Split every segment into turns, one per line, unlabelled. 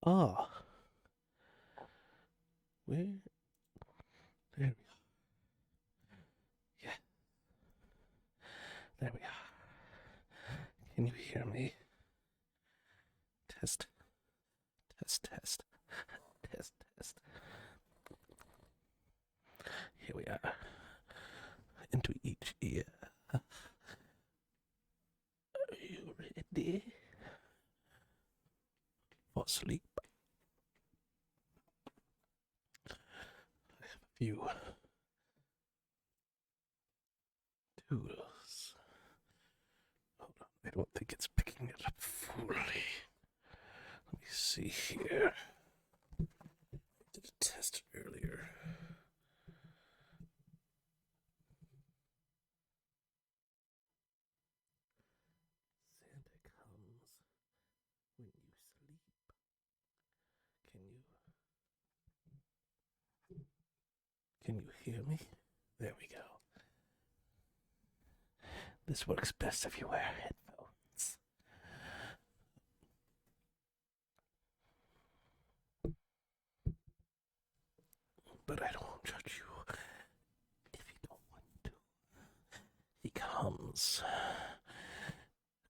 Ah, where? There we go. Yeah, there we are. Can you hear me? Test, test, test, test, test. Here we are. Into each ear. Are you ready for sleep? I have a few tools. Hold on, I don't think it's picking it up fully. Let me see here. I did a test earlier. Santa comes when you sleep. Can you hear me? There we go. This works best if you wear headphones. But I don't judge you if you don't want to. He comes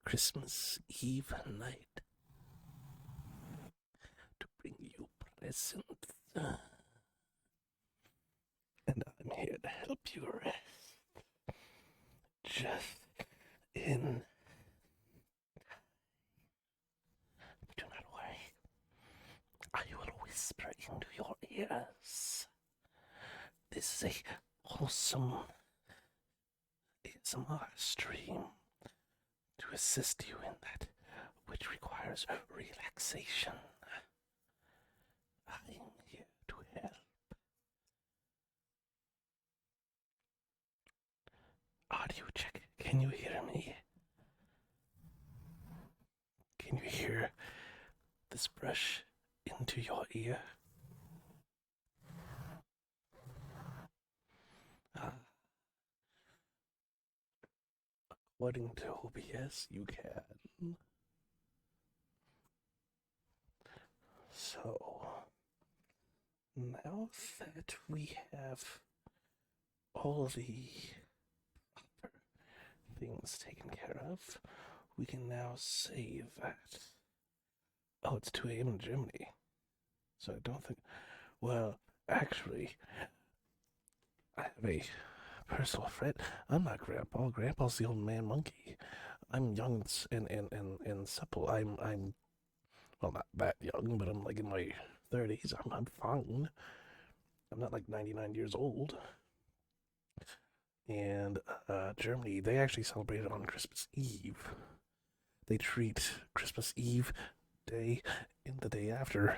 Christmas Eve night to bring you presents. And I'm here to help you rest. Just in. Do not worry. I will whisper into your ears. This is a wholesome ASMR stream to assist you in that which requires relaxation. I am here to help. Audio check. Can you hear me? Can you hear this brush into your ear? According to OBS, you can. So, now that we have all the proper things taken care of, we can now say that. Oh, it's 2 a.m. in Germany. So I don't think. Well, actually, I have a personal friend. I'm not Grandpa. Grandpa's the old man monkey. I'm young and supple. I'm well, not that young, but I'm like in my 30s. I'm fine. I'm not like 99 years old. And Germany, they actually celebrate it on Christmas Eve. They treat Christmas Eve day and the day after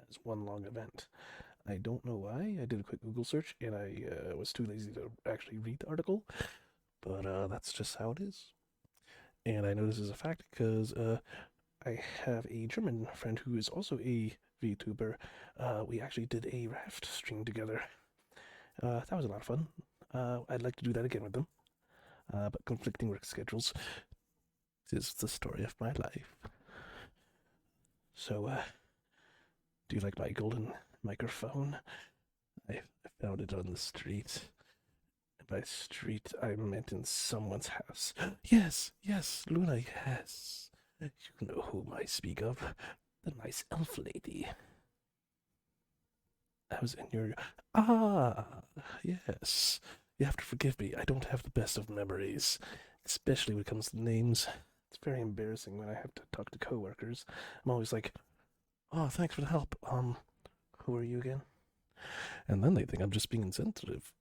as one long event. I don't know why. I did a quick Google search and I was too lazy to actually read the article, but that's just how it is. And I know this is a fact because I have a German friend who is also a VTuber. We actually did a raft stream together. That was a lot of fun. I'd like to do that again with them, but conflicting work schedules is the story of my life. So, do you like my golden microphone? I found it on the street. By street, I meant in someone's house. Yes, Luna, yes. You know whom I speak of. The nice elf lady. I was in your... Ah, yes. You have to forgive me. I don't have the best of memories, especially when it comes to names. It's very embarrassing when I have to talk to coworkers. I'm always like, oh, thanks for the help. Who are you again? And then they think I'm just being insensitive.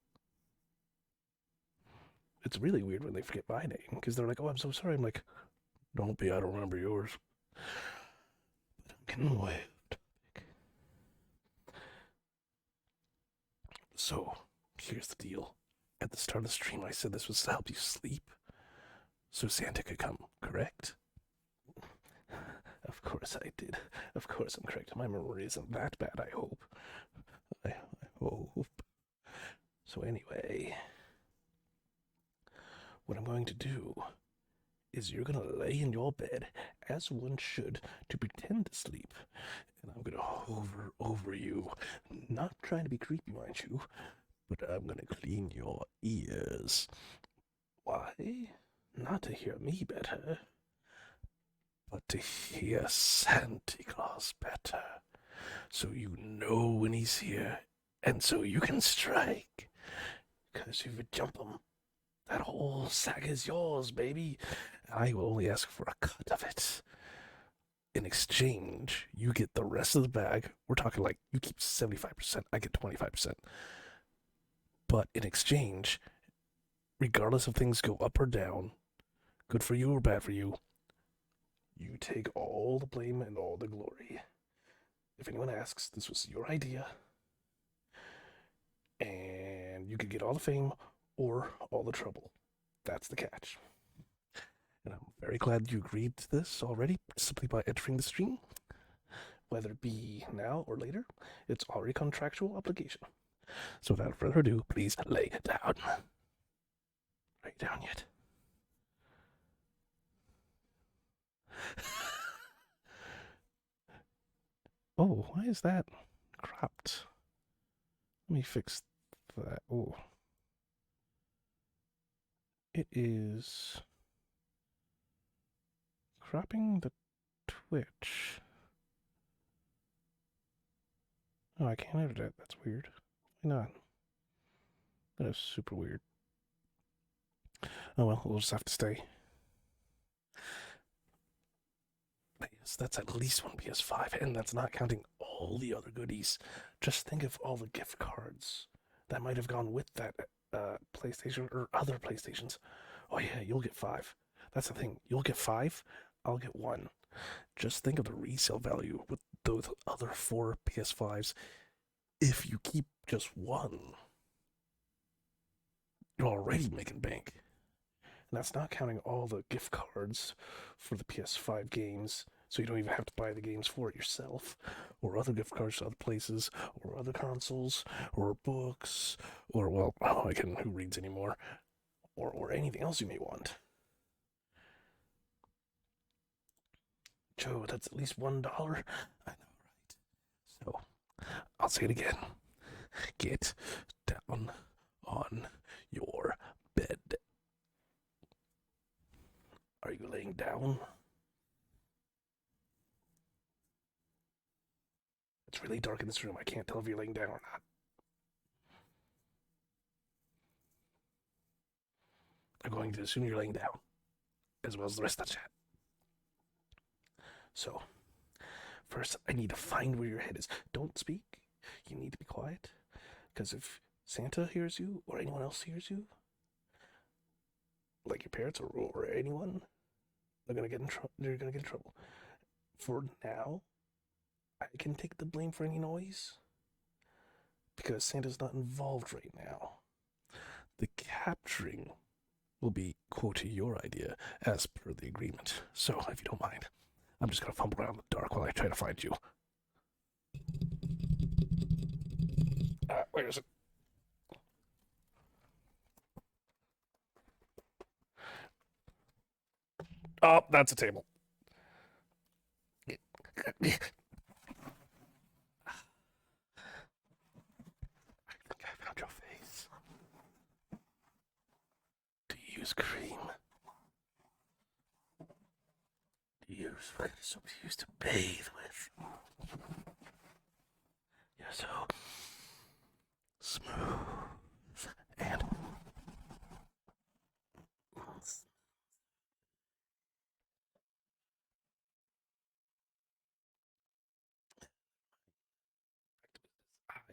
It's really weird when they forget my name, because they're like, oh, I'm so sorry. I'm like, don't be, I don't remember yours. But I'm getting away off topic. So, here's the deal. At the start of the stream, I said this was to help you sleep, so Santa could come, correct? Of course I did. Of course I'm correct. My memory isn't that bad, I hope. I hope. So anyway, what I'm going to do is you're going to lay in your bed, as one should, to pretend to sleep. And I'm going to hover over you. Not trying to be creepy, mind you, but I'm going to clean your ears. Why? Not to hear me better, but to hear Santa Claus better. So you know when he's here, and so you can strike. 'Cause if you jump him, that whole sack is yours, baby. I will only ask for a cut of it. In exchange, you get the rest of the bag. We're talking like you keep 75%, I get 25%. But in exchange, regardless of things go up or down, good for you or bad for you, you take all the blame and all the glory. If anyone asks, this was your idea. And you could get all the fame or all the trouble. That's the catch. And I'm very glad you agreed to this already, simply by entering the stream. Whether it be now or later, it's already contractual obligation. So without further ado, please lay down. Lay down yet. Oh, why is that cropped? Let me fix that. Oh. It is cropping the Twitch. Oh, I can't edit it. That's weird. Why not? That is super weird. Oh well, we'll just have to stay. Yes, that's at least one PS5, and that's not counting all the other goodies. Just think of all the gift cards that might have gone with that PlayStation or other PlayStations. Oh yeah, you'll get 5. That's the thing. You'll get 5, I'll get 1. Just think of the resale value with those other 4 PS5s. If you keep just 1, you're already making bank. And that's not counting all the gift cards for the PS5 games, so you don't even have to buy the games for it yourself, or other gift cards to other places, or other consoles, or books, or, well, again, who reads anymore, or anything else you may want. Joe, that's at least $1. I know, right? So, I'll say it again. Get down on your bed. Are you laying down? It's really dark in this room. I can't tell if you're laying down or not. I'm going to assume you're laying down, as well as the rest of the chat. So, first, I need to find where your head is. Don't speak. You need to be quiet. Because if Santa hears you, or anyone else hears you, like your parents or anyone, they're gonna get in trouble. They're gonna get in trouble. For now, I can take the blame for any noise because Santa's not involved right now. The capturing will be, quote, your idea as per the agreement. So, if you don't mind, I'm just gonna fumble around in the dark while I try to find you. Where is it? Oh, that's a table. I think I found your face. Do you use cream? Do you use what kind of soap you used to bathe with? so smooth and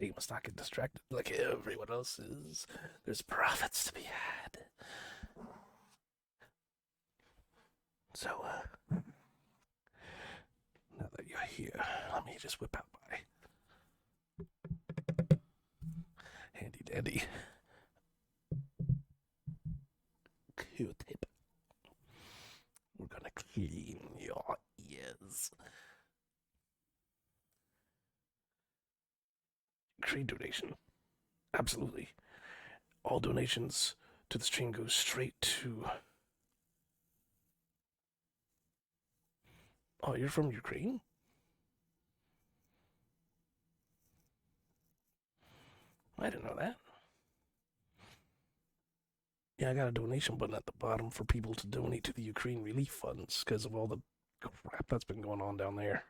I must not get distracted like everyone else is. There's profits to be had. So, now that you're here, let me just whip out my handy dandy Q-tip. We're gonna clean your ears. Trade donation. Absolutely. All donations to the stream go straight to. Oh, you're from Ukraine? I didn't know that. Yeah, I got a donation button at the bottom for people to donate to the Ukraine relief funds because of all the crap that's been going on down there.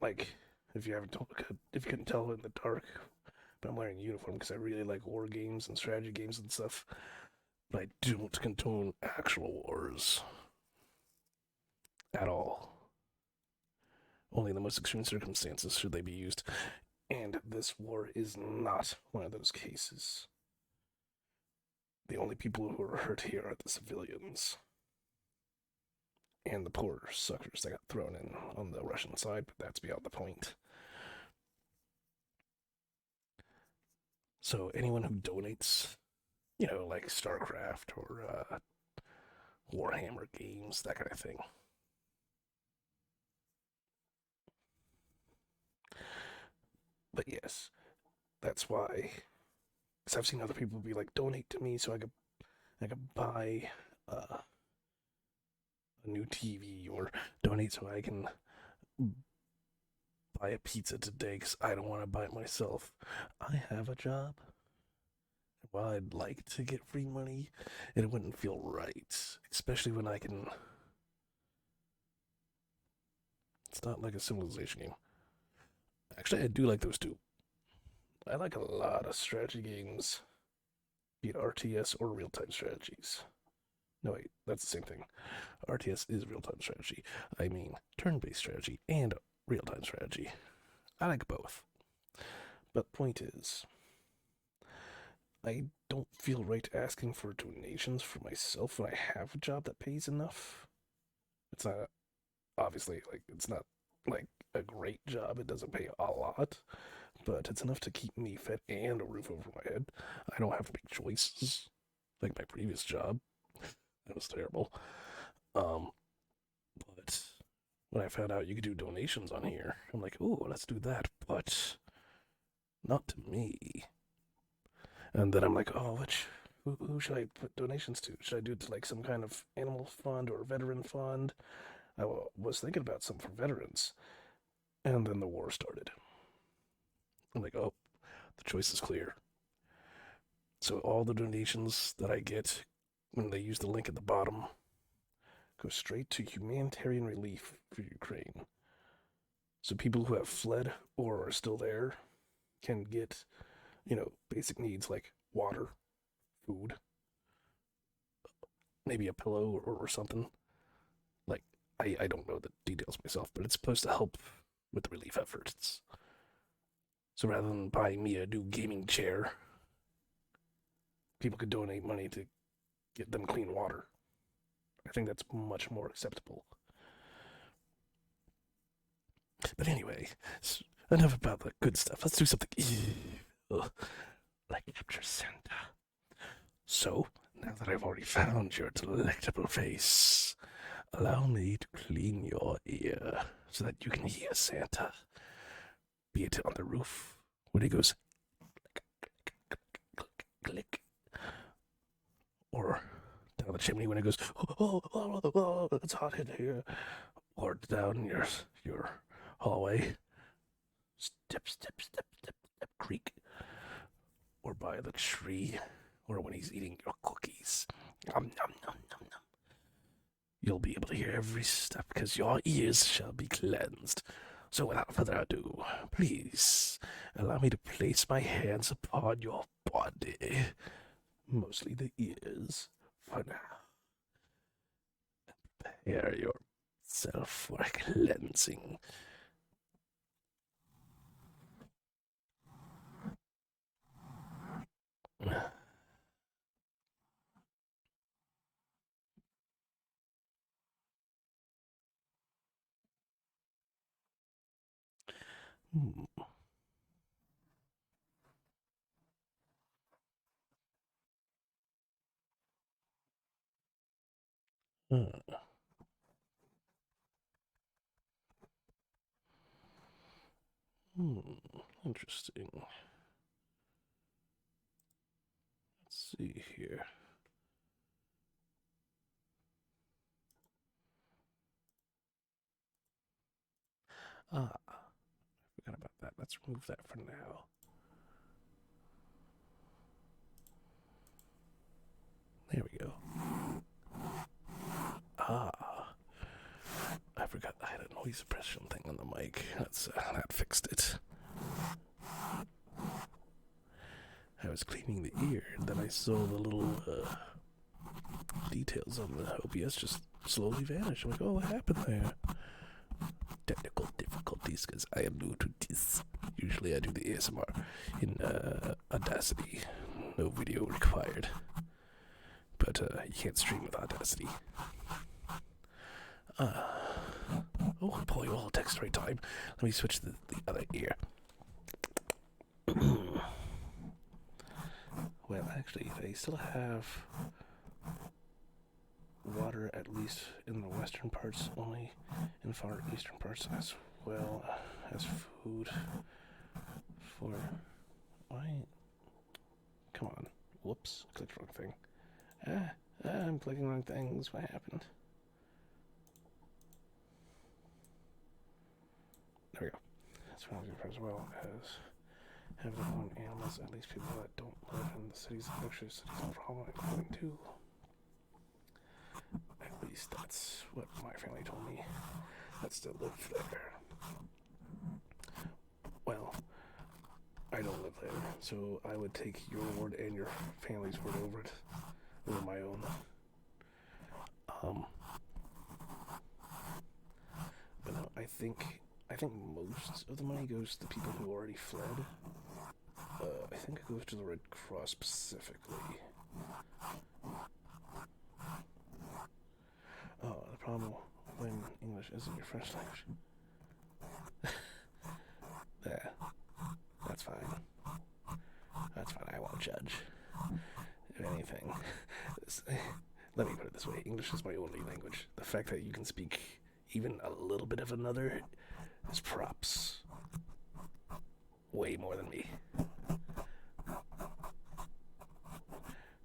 Like, if you couldn't tell in the dark, but I'm wearing a uniform because I really like war games and strategy games and stuff. But I don't condone actual wars at all. Only in the most extreme circumstances should they be used, and this war is not one of those cases. The only people who are hurt here are the civilians and the poor suckers that got thrown in on the Russian side, but that's beyond the point. So anyone who donates, like StarCraft or Warhammer games, that kind of thing. But yes, that's why. Because I've seen other people be like, donate to me so I could buy a new TV, or donate so I can buy a pizza today because I don't want to buy it myself. I have a job. While I'd like to get free money, it wouldn't feel right, especially when I can. It's not like a Civilization game. Actually, I do like those too. I like a lot of strategy games, be it RTS or real time strategies. No, wait, that's the same thing. RTS is real time strategy. I mean, turn based strategy and real time strategy. I like both. But point is, I don't feel right asking for donations for myself when I have a job that pays enough. It's not, obviously, like, it's not like a great job. It doesn't pay a lot, but it's enough to keep me fed and a roof over my head. I don't have to make choices like my previous job. That was terrible. But when I found out you could do donations on here, I'm like, ooh, let's do that, but not to me. And then I'm like, oh, who should I put donations to? Should I do it to like some kind of animal fund or veteran fund? I was thinking about some for veterans, and then the war started. I'm like, oh, the choice is clear. So all the donations that I get when they use the link at the bottom go straight to humanitarian relief for Ukraine. So people who have fled or are still there can get, basic needs like water, food, maybe a pillow or something. Like, I don't know the details myself, but it's supposed to help with the relief efforts. So rather than buying me a new gaming chair, people could donate money to get them clean water. I think that's much more acceptable. But anyway, enough about the good stuff. Let's do something evil, like capture Santa. So, now that I've already found your delectable face, allow me to clean your ear so that you can hear Santa. Be it on the roof when he goes click, click, click, click, or down the chimney when it goes, it's hot in here, or down your hallway, step, step, step, step, step, creak, or by the tree, or when he's eating your cookies. Nom, nom, nom, nom, nom. You'll be able to hear every step because your ears shall be cleansed. So without further ado, please allow me to place my hands upon your body, mostly the ears, for now. Prepare yourself for a cleansing. Hmm. Uh, hmm. Interesting. Let's see here. Ah, forgot about that. Let's remove that for now. There we go. Ah, I forgot I had a noise suppression thing on the mic. That fixed it. I was cleaning the ear, and then I saw the little details on the OBS just slowly vanish. I'm like, oh, what happened there? Technical difficulties, because I am new to this. Usually I do the ASMR in Audacity. No video required. But you can't stream with Audacity. Oh boy, well, text right time. Let me switch the other ear. Well, actually, they still have water, at least in the western parts, only in far eastern parts, as well as food for... Why? Come on. Whoops, I clicked the wrong thing. I'm clicking wrong things. What happened? There we go. That's what I was going for, as well as have their own animals, at least people that don't live in the cities. Actually, cities are problem, including too. At least that's what my family told me that still live there. Well, I don't live there, so I would take your word and your family's word over it, over my own. But no, I think most of the money goes to people who already fled. I think it goes to the Red Cross specifically. Oh, the problem when English isn't your first language. There. That's fine. That's fine, I won't judge. If anything. Let me put it this way, English is my only language. The fact that you can speak even a little bit of another is props. Way more than me.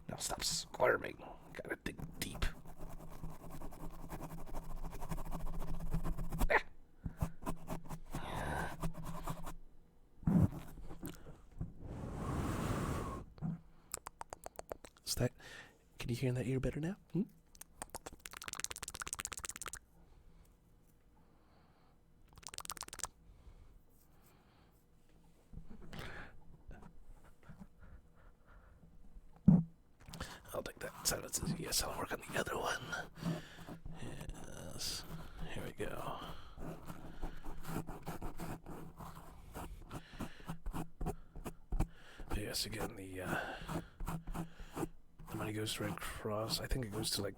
Now stop squirming. Gotta dig deep. Is that... Can you hear in that ear better now? I'll take that silence as yes. I'll work on the other one. Yes. Here we go. But yes, again, the money goes to Red Cross. I think it goes to, like,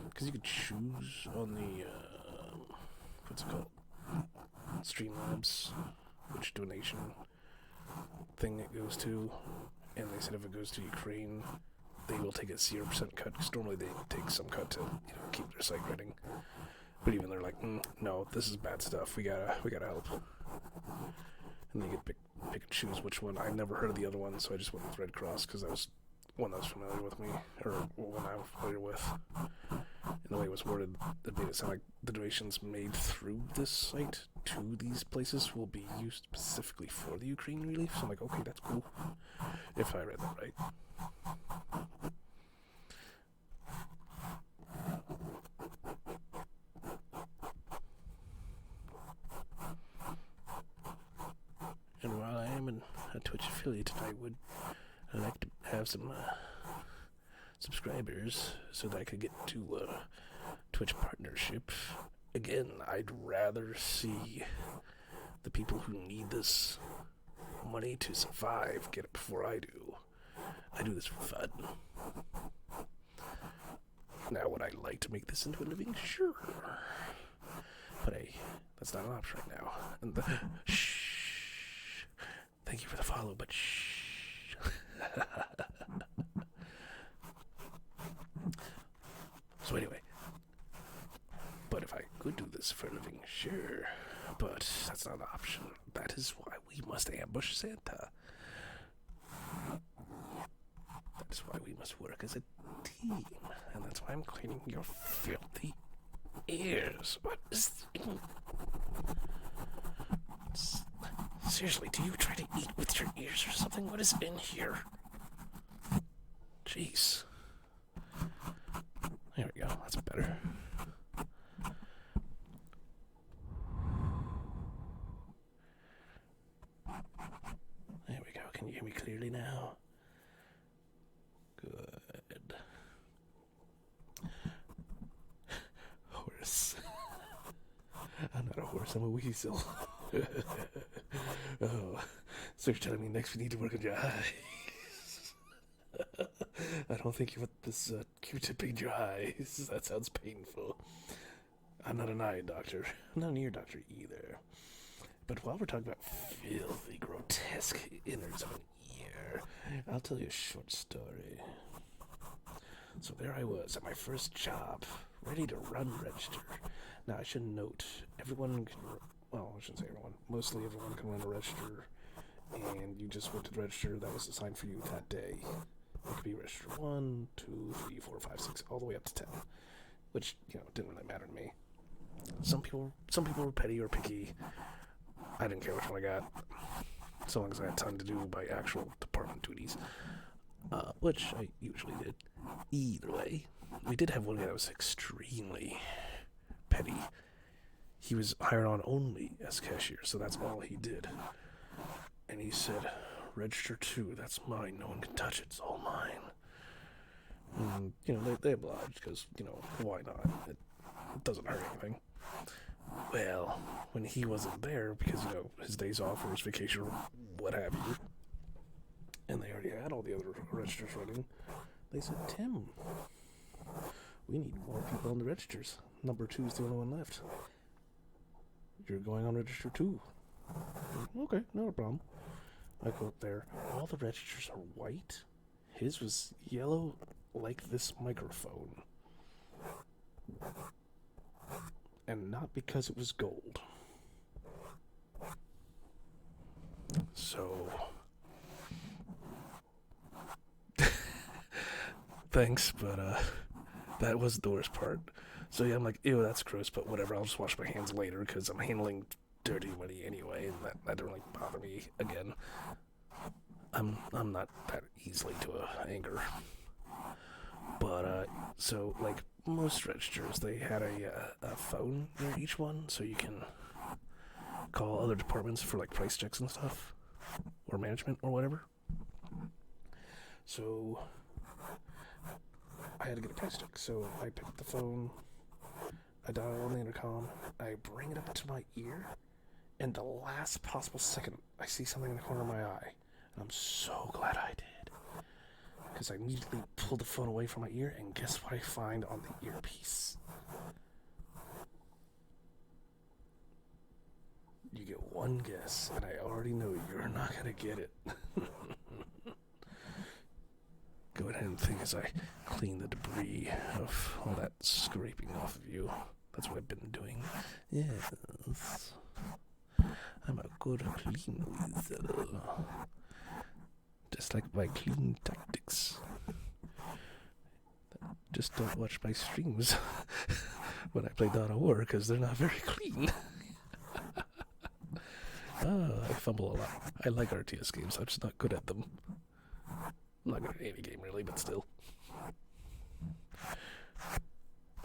because you could choose on the what's it called, Streamlabs, which donation thing it goes to, and they said if it goes to Ukraine, they will take a 0% cut, because normally they take some cut to, keep their site running. But even they're like, no, this is bad stuff. We gotta help. And they get pick and choose which one. I've never heard of the other one, so I just went with Red Cross because that was one that was familiar with me, or one I was familiar with. And the way it was worded, it made it sound like the donations made through this site to these places will be used specifically for the Ukraine relief. So I'm like, okay, that's cool. If I read that right. I'm a Twitch affiliate, and I would like to have some subscribers so that I could get to Twitch partnership. Again, I'd rather see the people who need this money to survive get it before I do. I do this for fun. Now, would I like to make this into a living? Sure. But hey, that's not an option right now. And shh. Thank you for the follow, but shh. So anyway. But if I could do this for a living, sure. But that's not an option. That is why we must ambush Santa. That is why we must work as a team. And that's why I'm cleaning your filthy ears. What is... Seriously, do you try to eat with your ears or something? What is in here? Jeez. There we go. That's better. There we go. Can you hear me clearly now? Good. Horse. I'm not a horse, I'm a weasel. Oh, so you're telling me next we need to work on your eyes? I don't think you put this Q-tip in your eyes. That sounds painful. I'm not an eye doctor. I'm not an ear doctor either. But while we're talking about filthy, grotesque innards of an ear, I'll tell you a short story. So there I was at my first job, ready to run register. Now I should note, everyone can, well, I shouldn't say everyone, mostly everyone can run a register, and you just went to the register that was assigned for you that day. It could be register 1, 2, 3, 4, 5, 6, all the way up to 10, which, you know, didn't really matter to me. Some people were petty or picky. I didn't care which one I got, so long as I had time to do my actual department duties, which I usually did. Either way, we did have one guy that was extremely petty. He was hired on only as cashier, so that's all he did. And he said, register 2, that's mine, no one can touch it, it's all mine. And, you know, they obliged, because, you know, why not? It doesn't hurt anything. Well, when he wasn't there, because, you know, his days off or his vacation or what have you, and they already had all the other registers running, they said, Tim, we need more people on the registers. Number 2 is the only one left. You're going on register 2. Okay, not a problem. I go up there. All the registers are white. His was yellow like this microphone. And not because it was gold. So... Thanks, but that was the worst part. So yeah, I'm like, ew, that's gross, but whatever, I'll just wash my hands later because I'm handling dirty money anyway, and that didn't really bother me again. I'm not that easily to anger. But so like most registers, they had a phone near each one, so you can call other departments for like price checks and stuff, or management or whatever. So I had to get a price check, so I picked up the phone, I dial on the intercom, I bring it up to my ear, and the last possible second, I see something in the corner of my eye, and I'm so glad I did, because I immediately pulled the phone away from my ear, and guess what I find on the earpiece? You get one guess, and I already know you're not gonna get it. Go ahead and think as I clean the debris of all that scraping off of you. That's what I've been doing. Yes. I'm a good clean weasel. Just like my clean tactics. Just don't watch my streams when I play Dawn of War, because they're not very clean. I fumble a lot. I like RTS games, I'm just not good at them. I'm not good at any game really, but still.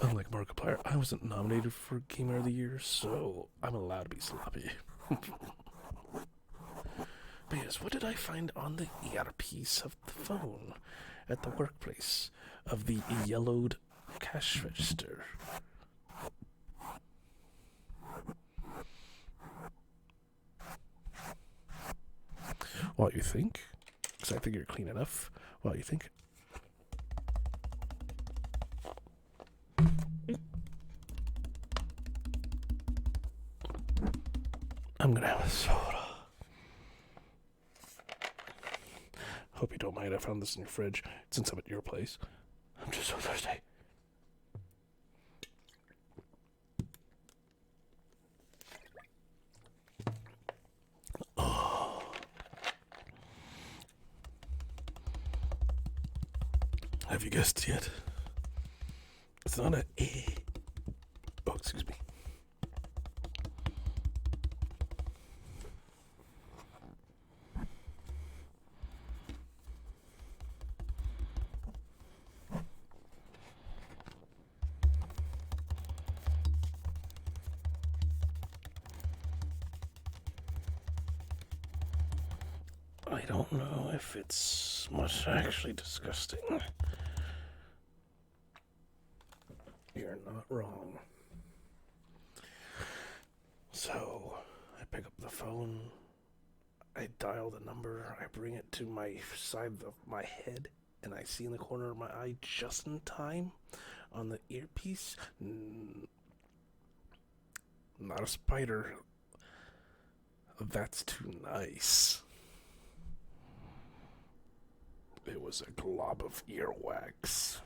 Unlike Markiplier, I wasn't nominated for Gamer of the Year, so I'm allowed to be sloppy. But yes, what did I find on the earpiece of the phone at the workplace of the yellowed cash register? What you think? Because I think you're clean enough. What you think? I'm gonna have a soda. Hope you don't mind. I found this in your fridge since I'm at your place. I'm just so thirsty. Oh. Have you guessed yet? It's not a A. Oh, excuse me. I don't know if it's much actually disgusting. You're not wrong. So, I pick up the phone, I dial the number, I bring it to my side of my head, and I see in the corner of my eye just in time on the earpiece, not a spider. That's too nice. It was a glob of earwax.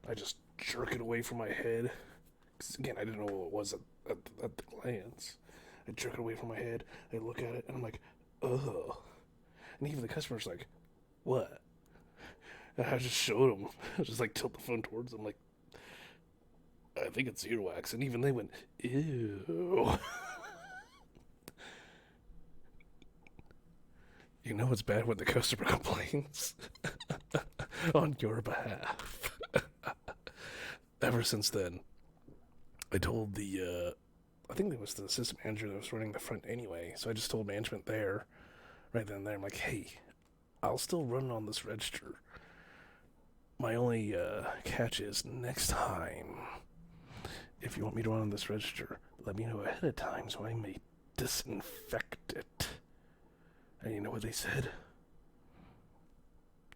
I just jerk it away from my head. 'Cause again, I didn't know what it was at the glance. I jerk it away from my head. I look at it, and I'm like, ugh. And even the customer's like, what? And I just showed them. I just like tilt the phone towards them, like, I think it's earwax. And even they went, ew. You know it's bad when the customer complains on your behalf. Ever since then, I told I think it was the assistant manager that was running the front anyway, so I just told management there, right then and there, I'm like, hey, I'll still run on this register. My only catch is next time, if you want me to run on this register, let me know ahead of time so I may disinfect it. And you know what they said?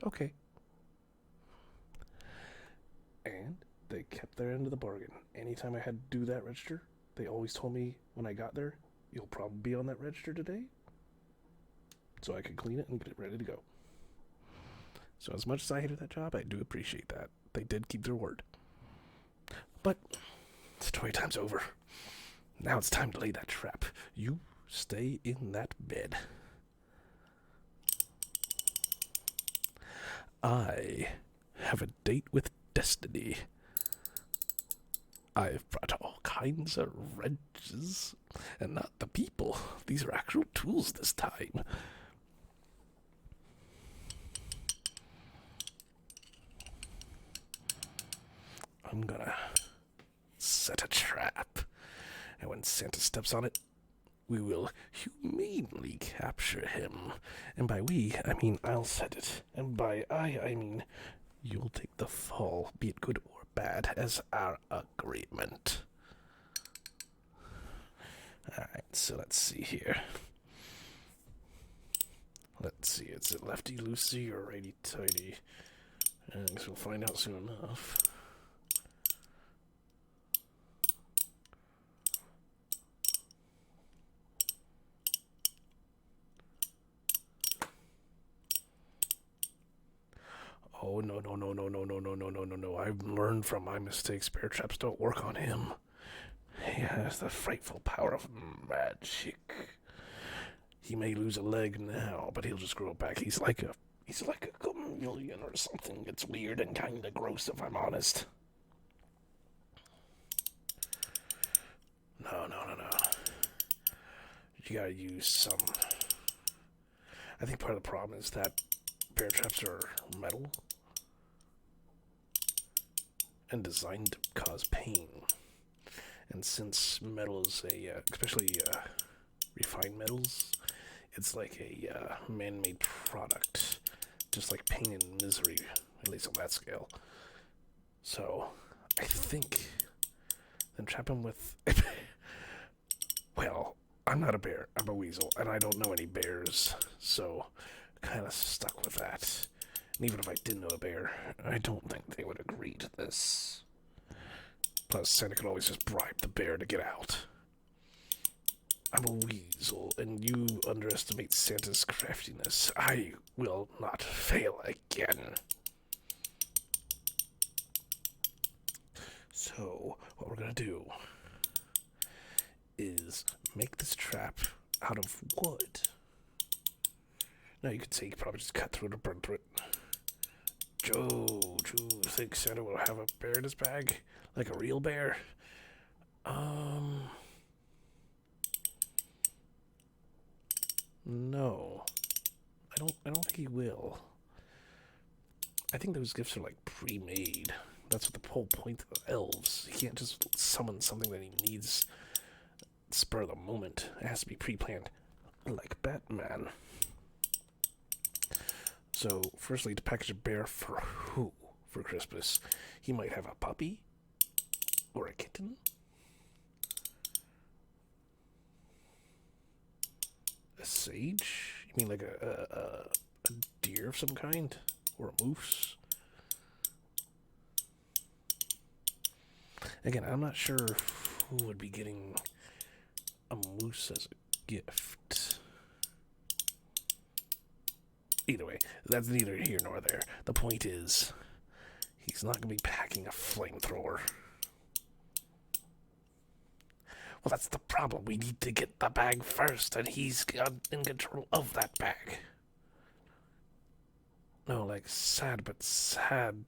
Okay. And they kept their end of the bargain. Anytime I had to do that register, they always told me when I got there, you'll probably be on that register today. So I could clean it and get it ready to go. So as much as I hated that job, I do appreciate that. They did keep their word. But story time's over. Now it's time to lay that trap. You stay in that bed. I have a date with destiny. I've brought all kinds of wrenches, and not the people. These are actual tools this time. I'm gonna set a trap, and when Santa steps on it, we will humanely capture him. And by we, I mean I'll set it. And by I mean you'll take the fall, be it good or bad, as our agreement. Alright, so let's see here. Let's see, is it lefty-loosey or righty-tighty? I guess we'll find out soon enough. Oh, no. I've learned from my mistakes. Bear traps don't work on him. He has the frightful power of magic. He may lose a leg now, but he'll just grow back. He's like a chameleon or something. It's weird and kind of gross, if I'm honest. No. You gotta use some. I think part of the problem is that bear traps are metal and designed to cause pain. And since metal is especially refined metals, it's like a man-made product, just like pain and misery, at least on that scale. So, I think then trap him with. Well, I'm not a bear. I'm a weasel, and I don't know any bears, so kind of stuck with that. And even if I did know a bear, I don't think they would agree to this. Plus, Santa could always just bribe the bear to get out. I'm a weasel, and you underestimate Santa's craftiness. I will not fail again. So, what we're gonna do is make this trap out of wood. Now, you could say you could probably just cut through it or burn through it. Joe, do you think Santa will have a bear in his bag? Like a real bear? No. I don't think he will. I think those gifts are like pre-made. That's what the whole point of the elves. He can't just summon something that he needs spur of the moment. It has to be pre-planned. Like Batman. So, firstly, to package a bear for who for Christmas? He might have a puppy? Or a kitten? A sage? You mean like a deer of some kind? Or a moose? Again, I'm not sure who would be getting a moose as a gift. Either way, that's neither here nor there. The point is, he's not going to be packing a flamethrower. Well, that's the problem. We need to get the bag first, and he's in control of that bag. No, like, sad, but sad.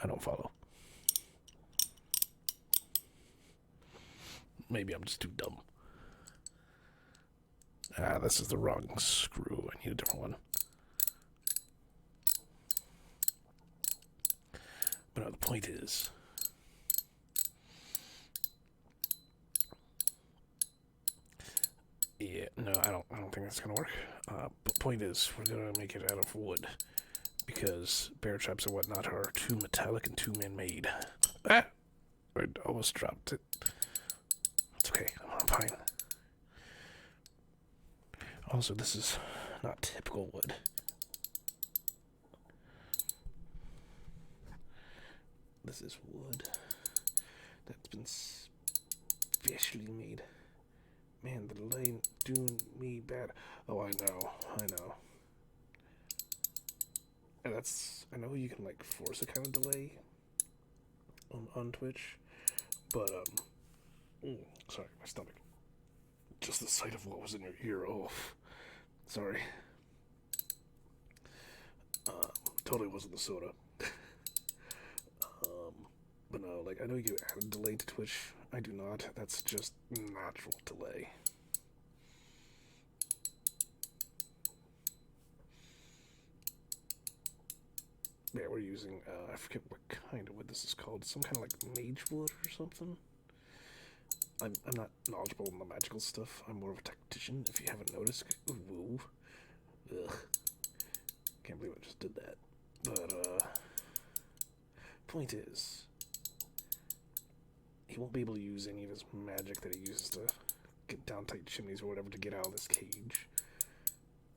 I don't follow. Maybe I'm just too dumb. Ah, this is the wrong screw. I need a different one. But no, the point is, yeah, no, I don't think that's gonna work. But point is, we're gonna make it out of wood because bear traps and whatnot are too metallic and too man-made. Ah, I almost dropped it. It's okay. I'm fine. Also, this is not typical wood. This is wood that's been specially made. Man, the delay doing me bad. Oh, I know. And I know you can like force a kind of delay on Twitch, but sorry, my stomach. Just the sight of what was in your ear. Oh, sorry. Totally wasn't the soda. But no, like, I know you can add a delay to Twitch. I do not. That's just natural delay. Yeah, we're using, I forget what kind of wood this is called. Some kind of, like, mage wood or something. I'm not knowledgeable in the magical stuff. I'm more of a tactician, if you haven't noticed. Ooh. Ugh. Can't believe I just did that. But, point is, he won't be able to use any of his magic that he uses to get down tight chimneys or whatever to get out of this cage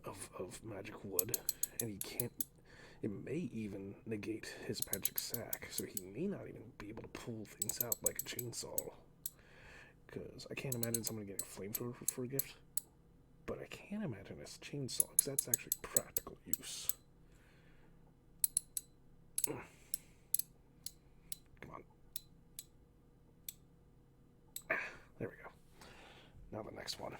of magic wood. And he can't, it may even negate his magic sack, so he may not even be able to pull things out like a chainsaw. Because I can't imagine someone getting a flamethrower for a gift, but I can imagine a chainsaw, because that's actually practical use. Come on. There we go. Now the next one.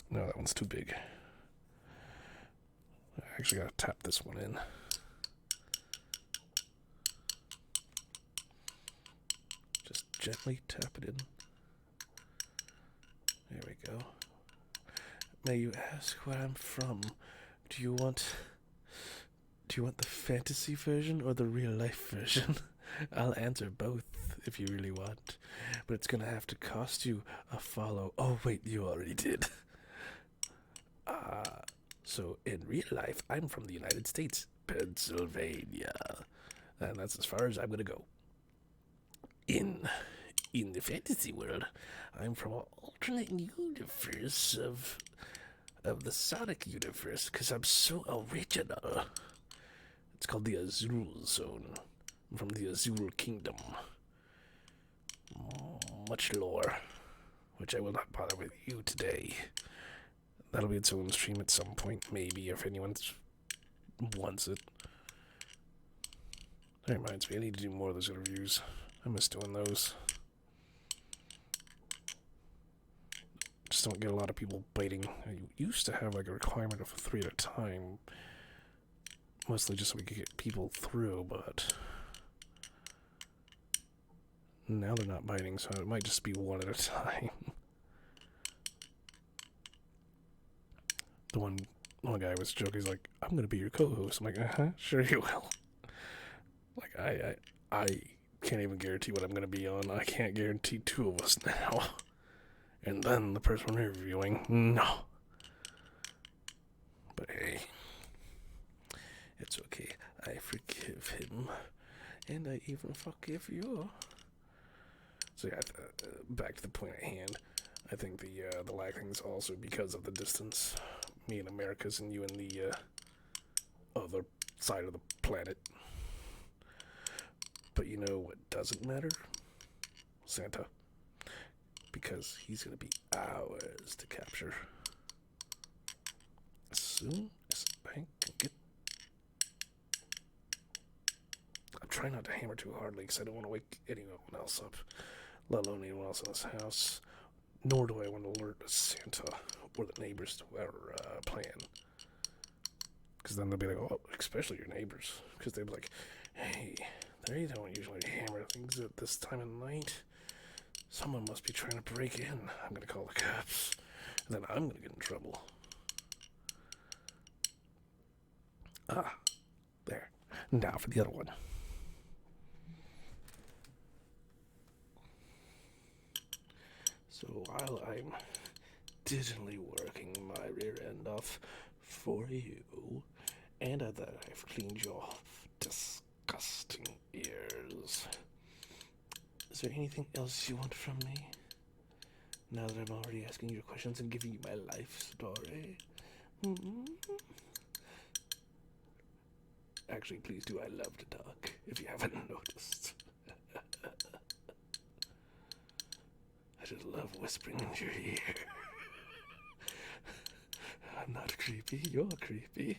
No, that one's too big. I actually gotta tap this one in. Just gently tap it in. There we go. May you ask where I'm from? Do you want the fantasy version or the real life version? I'll answer both if you really want, but it's gonna have to cost you a follow. Oh wait, you already did. So in real life, I'm from the United States, Pennsylvania, and that's as far as I'm gonna go. In the fantasy world, I'm from an alternate universe of the Sonic universe, because I'm so original. It's called the Azul Zone. I'm from the Azul Kingdom. Much lore, which I will not bother with you today. That'll be its own stream at some point, maybe, if anyone wants it. That reminds me, I need to do more of those interviews. I miss doing those. Just don't get a lot of people biting. I used to have like a requirement of 3 at a time, mostly just so we could get people through, but now they're not biting, so it might just be 1 at a time. The one guy was joking, he's like, I'm gonna be your co-host. I'm like, sure you will. Like, I can't even guarantee what I'm gonna be on. I can't guarantee 2 of us now. And then the person interviewing, no. But hey, it's okay. I forgive him. And I even forgive you. So yeah, back to the point at hand. I think the lagging's also because of the distance. Me in Americas and you in the other side of the planet. But you know what doesn't matter? Santa. Because he's going to be ours to capture. As soon as I can get... I'm trying not to hammer too hardly because I don't want to wake anyone else up. Let alone anyone else in this house. Nor do I want to alert Santa or the neighbors to our plan. Because then they'll be like, oh, especially your neighbors. Because they'll be like, hey, they don't usually hammer things at this time of night. Someone must be trying to break in. I'm going to call the cops. And then I'm going to get in trouble. Ah, there. Now for the other one. So while I'm digitally working my rear end off for you, and that I've cleaned your disgusting ears, is there anything else you want from me? Now that I'm already asking you questions and giving you my life story? Actually, please do. I love to talk, if you haven't noticed. I just love whispering into your ear. I'm not creepy, you're creepy.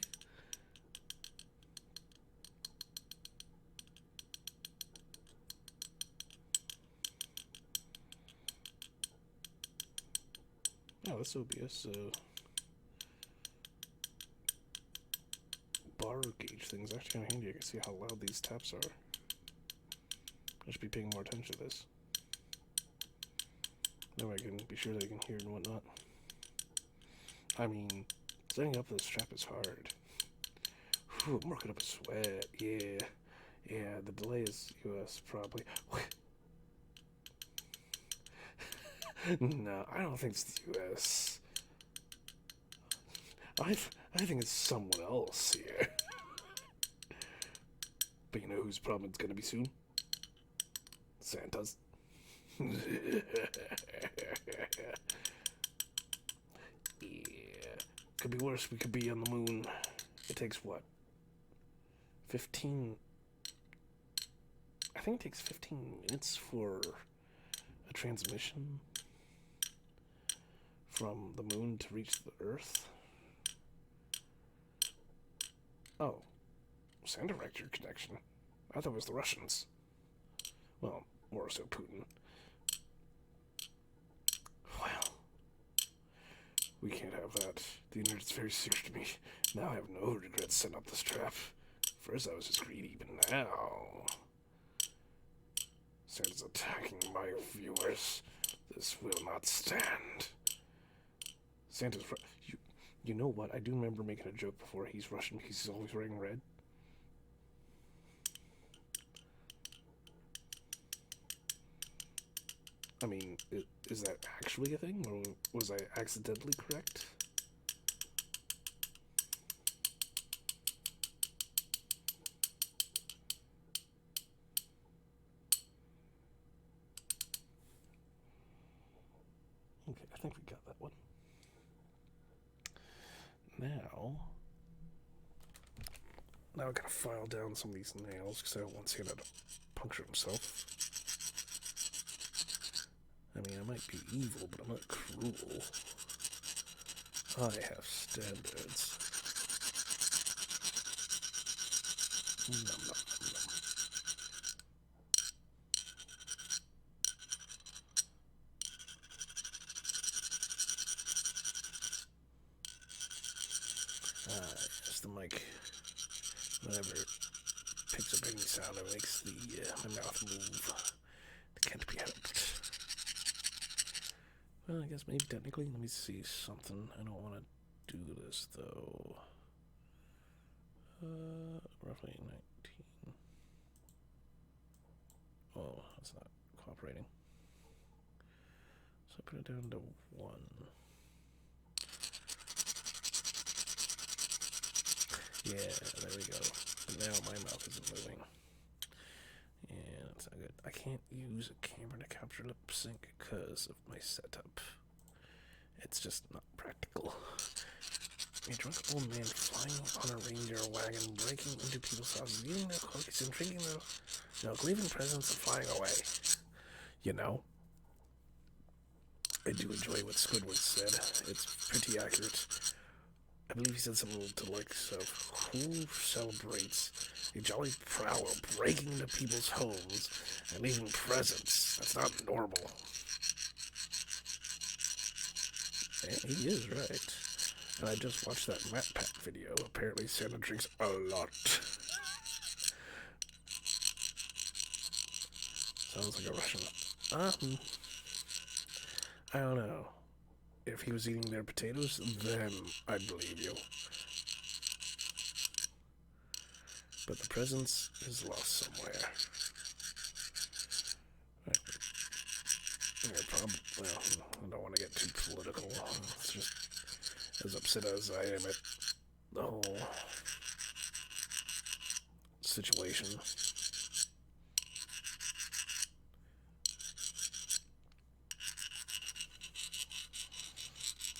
Oh, this OBS bar gauge thing's actually kind of handy. I can see how loud these taps are. I should be paying more attention to this. That way I can be sure that I can hear and whatnot. I mean, setting up this strap is hard. Whew, I'm working up a sweat. Yeah, the delay is US probably. No, I don't think it's the US. I think it's someone else here. But you know whose problem it's gonna be soon? Santa's. Yeah. Could be worse. We could be on the moon. It takes what? 15... I think it takes 15 minutes for a transmission from the moon to reach the Earth. Oh. Santa wrecked your connection. I thought it was the Russians. Well, more so Putin. Well, we can't have that. The internet's very secret to me. Now I have no regrets setting up this trap. First I was just greedy, but now... Santa's attacking my viewers. This will not stand. Santa's you know what? I do remember making a joke before. He's Russian because he's always wearing red. I mean, is that actually a thing, or was I accidentally correct? Okay, I think we got that one. Now I gotta file down some of these nails because I don't want Santa to puncture himself. I mean, I might be evil, but I'm not cruel. I have standards. Nom, nom, nom, nom. Yes, the mic. Whenever it picks up any sound, it makes my mouth move. It can't be helped. Well, I guess maybe technically, let me see something. I don't want to do this, though. Roughly 19. Oh, that's not cooperating. So I put it down to 1. Yeah, there we go. But now my mouth isn't moving. Yeah, that's not good. I can't use a camera to capture lip sync because of my setup. It's just not practical. A drunk old man flying on a reindeer wagon, breaking into people's houses, eating their cookies and drinking their milk, leaving presents and flying away. You know, I do enjoy what Squidward said. It's pretty accurate. I believe he said something to the likes of, who celebrates a jolly prowler breaking into people's homes and leaving presents? That's not normal. And he is right. And I just watched that Matt Pat video. Apparently Santa drinks a lot. Sounds like a Russian. I don't know. If he was eating their potatoes, then I'd believe you. But the presence is lost somewhere. Well, I don't want to get too political. It's just as upset as I am at the whole situation.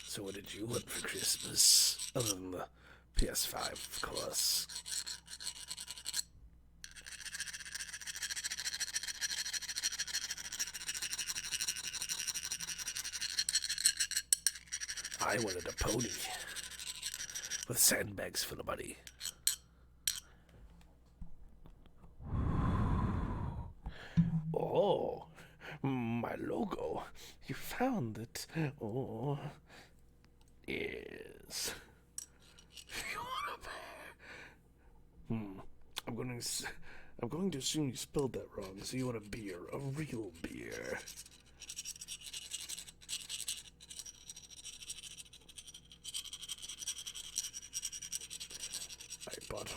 So what did you want for Christmas? Other than the PS5, of course. I wanted a pony with sandbags full of money. Oh, my logo. You found it. Oh, yes. You want a bear? I'm going to assume you spelled that wrong. So you want a beer, a real beer. I bought a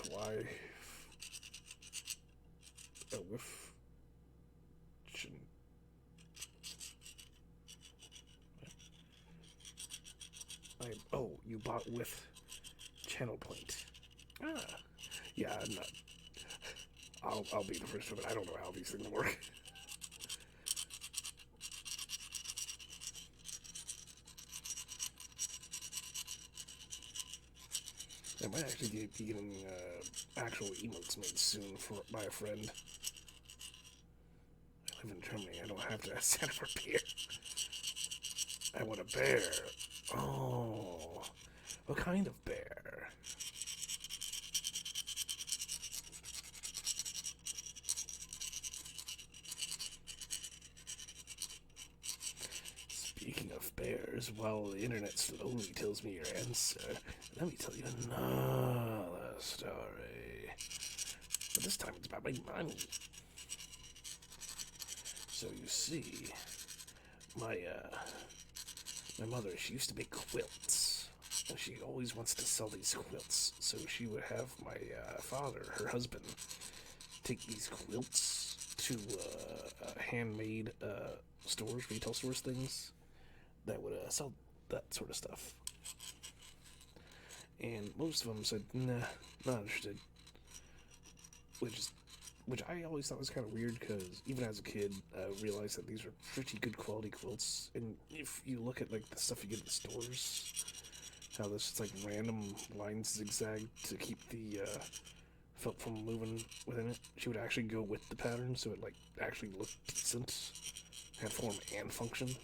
whiff. Oh, you bought with channel point. Ah, yeah, I'm not. I'll be the first one, but I don't know how these things work. I might actually be getting actual emotes made soon by a friend. I live in Germany. I don't have to ask Santa for beer. I want a bear. Oh, what kind of bear? Speaking of bears, while the internet slowly tells me your answer, let me tell you another story. But this time it's about my money. So you see, my My mother, she used to make quilts. And she always wants to sell these quilts. So she would have my father, her husband, take these quilts to handmade stores, retail stores, things that would sell that sort of stuff. And most of them said, nah, not interested. Which I always thought was kind of weird because even as a kid, I realized that these are pretty good quality quilts. And if you look at like the stuff you get at the stores, how there's like random lines zigzag to keep the felt from moving within it, she would actually go with the pattern so it like actually looked decent, had form and function.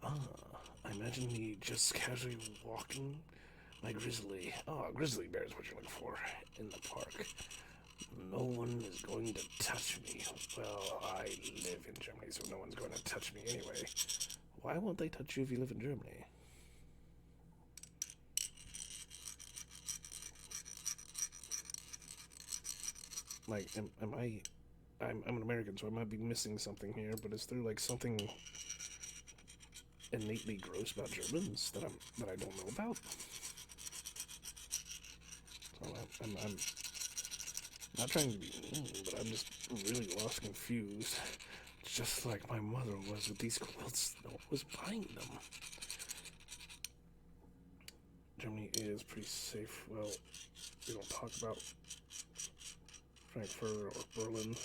I imagine me just casually walking my grizzly. Oh, grizzly bear is what you're looking for in the park. No one is going to touch me. Well, I live in Germany, so no one's going to touch me anyway. Why won't they touch you if you live in Germany? Like, I'm an American, so I might be missing something here, but is there like something innately gross about Germans that I don't know about? So I'm not trying to be mean, but I'm just really lost, confused. Just like my mother was with these quilts, no one was buying them. Germany is pretty safe. Well, we don't talk about Frankfurt or Berlin.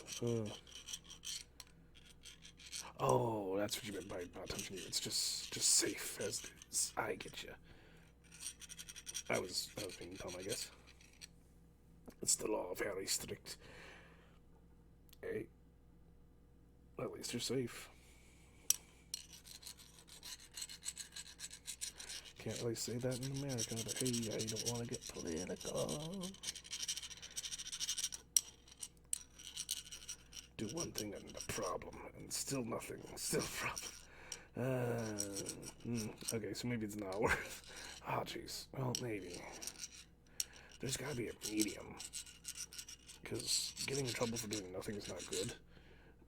Oh, that's what you meant by not touching you. It's just safe as it is. I get you. I was being dumb, I guess. It's the law, very strict. Hey, at least you're safe. Can't really say that in America, but hey, I don't want to get political. Do one thing and a problem, and still nothing, still a problem. Okay, so maybe it's not worth. Ah, jeez. Well, maybe. There's gotta be a medium. Because getting in trouble for doing nothing is not good.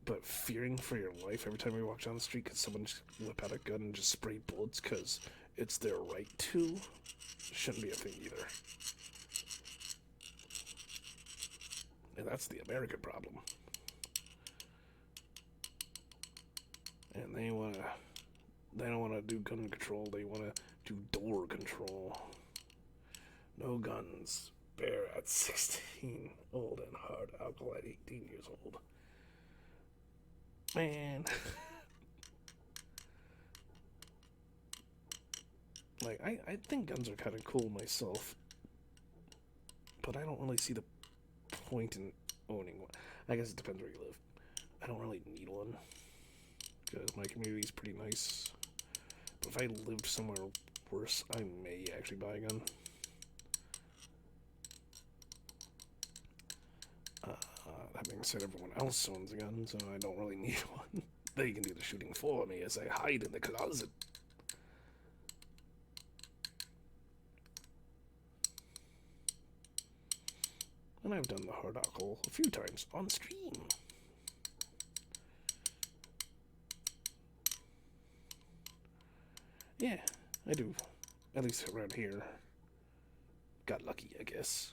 But fearing for your life every time you walk down the street because someone just whip out a gun and just spray bullets because it's their right to shouldn't be a thing either. And that's the American problem. And they don't wanna do gun control, they wanna do door control. No guns. Bear at 16. Old and hard alcohol at 18 years old. Man. Like, I think guns are kind of cool myself. But I don't really see the point in owning one. I guess it depends where you live. I don't really need one. Because my community's pretty nice. But if I lived somewhere worse, I may actually buy a gun. That being said, everyone else owns a gun, so I don't really need one. They can do the shooting for me as I hide in the closet. And I've done the hard alcohol a few times on stream. Yeah, I do. At least around here. Got lucky, I guess.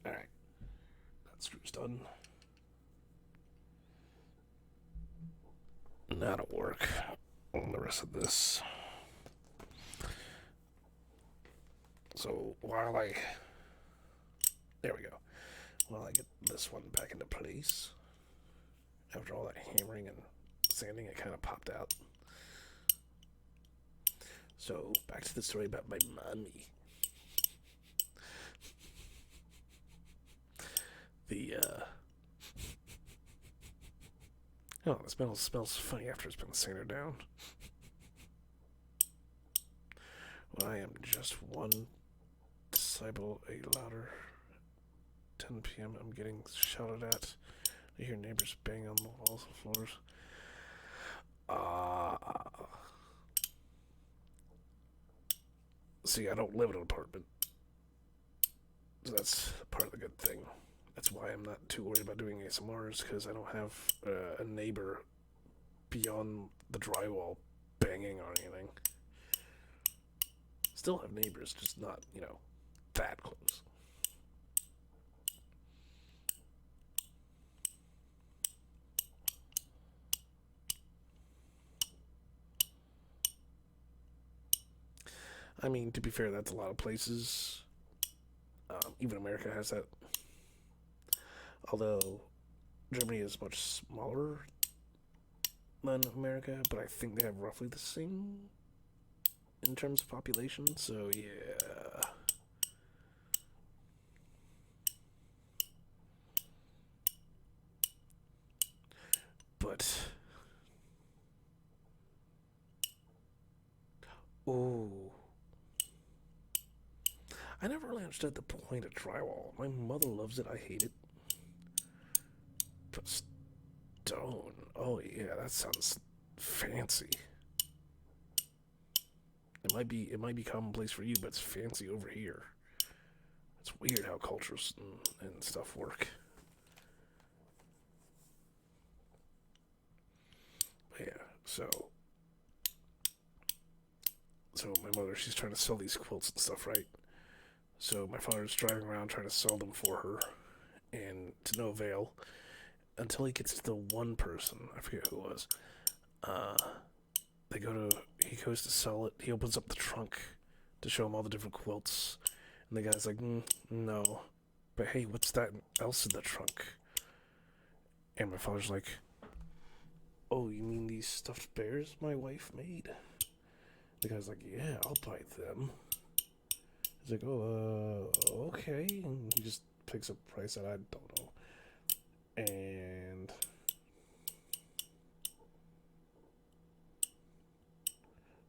Alright. That screw's done. Now to work on the rest of this. So while there we go. While I get this one back into place, after all that hammering and sanding, it kind of popped out. So back to the story about my mommy. Oh, the smell smells funny after it's been sanded down. Well, I am just one decibel louder. 10 p.m. I'm getting shouted at. I hear neighbors banging on the walls and floors. See, I don't live in an apartment. So that's part of the good thing. That's why I'm not too worried about doing ASMRs, because I don't have a neighbor beyond the drywall banging or anything. Still have neighbors, just not, that close. I mean, to be fair, that's a lot of places. Even America has that. Although Germany is much smaller than America, but I think they have roughly the same in terms of population, so yeah. But oh, I never really understood the point of drywall. My mother loves it. I hate it. But stone. Oh yeah, that sounds fancy. It might be commonplace for you, but it's fancy over here. It's weird how cultures and stuff work. But yeah, so my mother, she's trying to sell these quilts and stuff, right? So my father's driving around trying to sell them for her, and to no avail, until he gets to the one person, I forget who it was. He goes to sell it. He opens up the trunk to show him all the different quilts, and the guy's like, no, but hey, what's that else in the trunk? And my father's like, oh, you mean these stuffed bears my wife made? The guy's like, yeah, I'll buy them. He's like, oh, okay. And he just picks a price that I don't know. And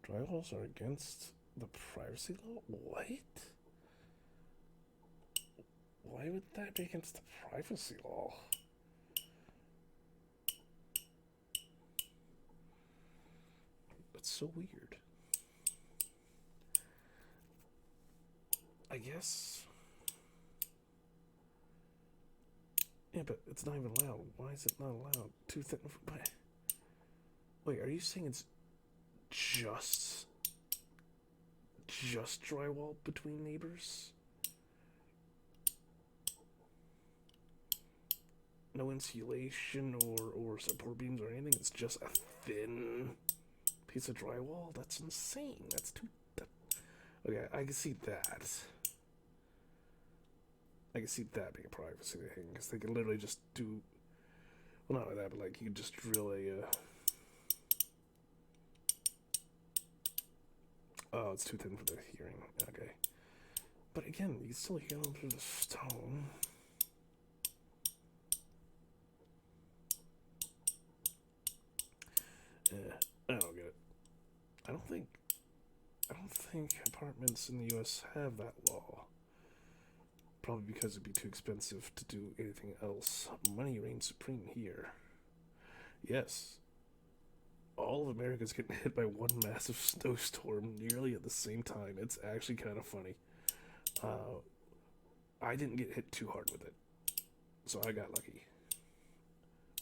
drywalls are against the privacy law? What? Why would that be against the privacy law? That's so weird. I guess. Yeah, but it's not even allowed. Why is it not allowed? Too thin. Wait, are you saying it's just drywall between neighbors? No insulation or support beams or anything? It's just a thin piece of drywall? That's insane. That's too... Okay, I can see that. I can see that being a privacy thing, because they can literally just do... Well, not like that, but like, you can just drill a... Oh, it's too thin for the hearing. Okay. But again, you can still hear them through the stone. Yeah, I don't get it. I don't think apartments in the US have that law. Probably because it'd be too expensive to do anything else. Money reigns supreme here. Yes. All of America's getting hit by one massive snowstorm nearly at the same time. It's actually kind of funny. I didn't get hit too hard with it, so I got lucky.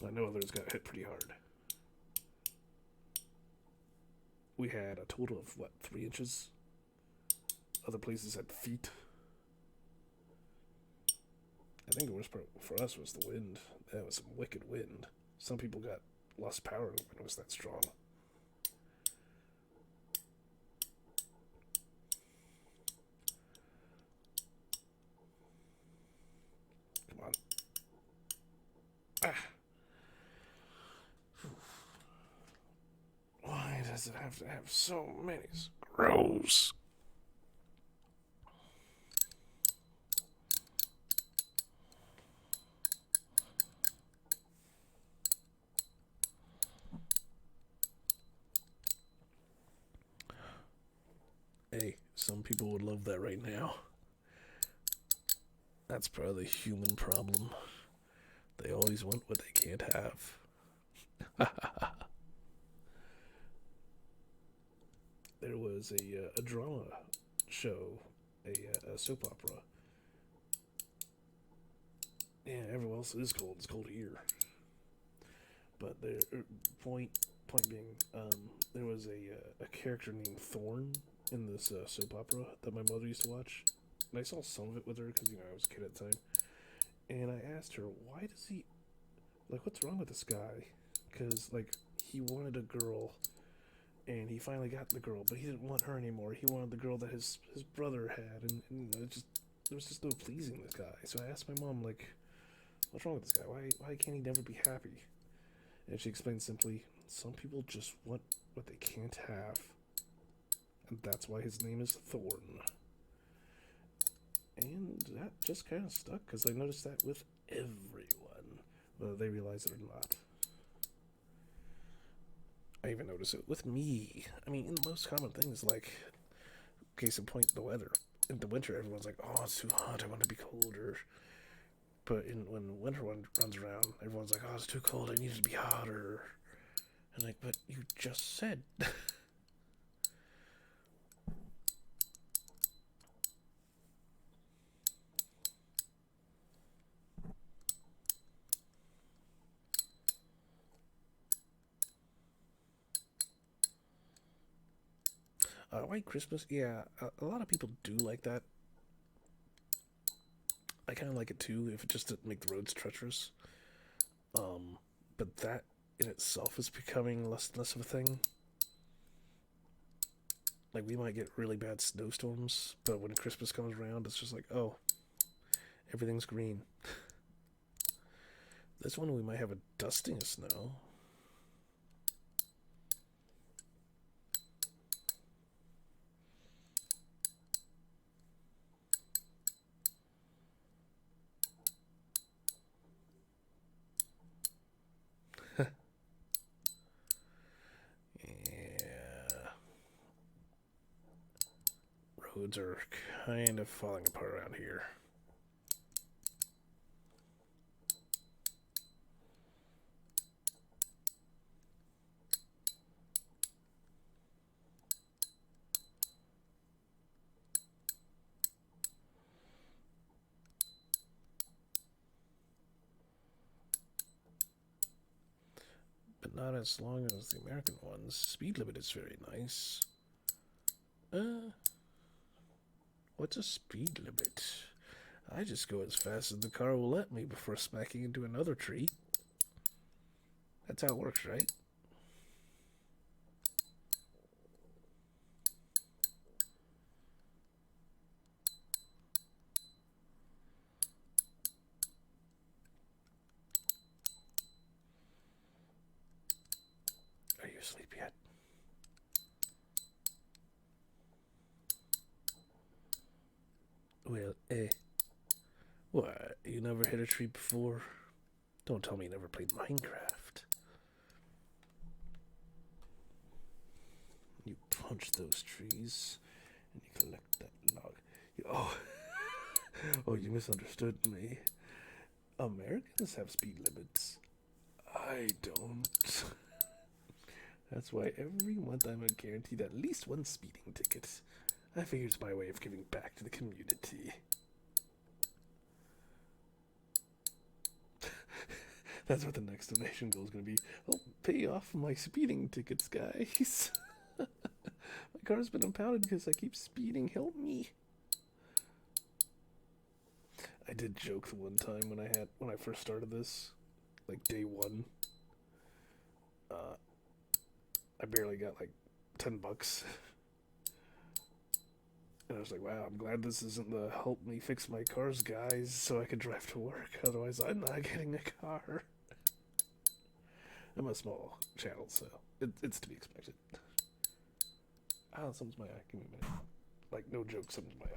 But I know others got hit pretty hard. We had a total of, 3 inches? Other places had feet. I think the worst part for us was the wind. That was some wicked wind. Some people lost power when it was that strong. Come on. Ah. Why does it have to have so many screws? Hey, some people would love that right now. That's part of the human problem. They always want what they can't have. There was a drama show, a soap opera. Yeah, everyone else is cold. It's cold here. But the point being, there was a character named Thorn in this soap opera that my mother used to watch, and I saw some of it with her because I was a kid at the time. And I asked her, why does he what's wrong with this guy? Because he wanted a girl, and he finally got the girl, but he didn't want her anymore. He wanted the girl that his brother had, and there was just no pleasing this guy. So I asked my mom, what's wrong with this guy? Why can't he never be happy? And she explained simply, some people just want what they can't have. And that's why his name is Thorn. And that just kind of stuck, because I noticed that with everyone, whether they realize it or not. I even notice it with me. I mean, in the most common things, case in point, the weather. In the winter, everyone's like, oh, it's too hot, I want to be colder. But when winter runs around, everyone's like, oh, it's too cold, I need it to be hotter. And but you just said. White Christmas, yeah, a lot of people do like that. I kind of like it too, if it just to make the roads treacherous. But that in itself is becoming less and less of a thing. We might get really bad snowstorms, but when Christmas comes around, it's just oh, everything's green. This one we might have a dusting of snow. Roads are kind of falling apart around here. But not as long as the American ones. Speed limit is very nice. What's a speed limit? I just go as fast as the car will let me before smacking into another tree. That's how it works, right? Are you asleep yet? Well, what? You never hit a tree before? Don't tell me you never played Minecraft. You punch those trees, and you collect that log. Oh, you misunderstood me. Americans have speed limits. I don't. That's why every month I'm guaranteed at least one speeding ticket. I figure it's my way of giving back to the community. That's what the next donation goal is going to be. I'll pay off my speeding tickets, guys. My car's been impounded because I keep speeding. Help me. I did joke the one time when I first started this, day one. I barely got $10. And I was like, wow, I'm glad this isn't the help me fix my cars guys so I can drive to work. Otherwise, I'm not getting a car. I'm a small channel, so it's to be expected. Ah, something's my eye. Give me a minute. No joke, something's my eye.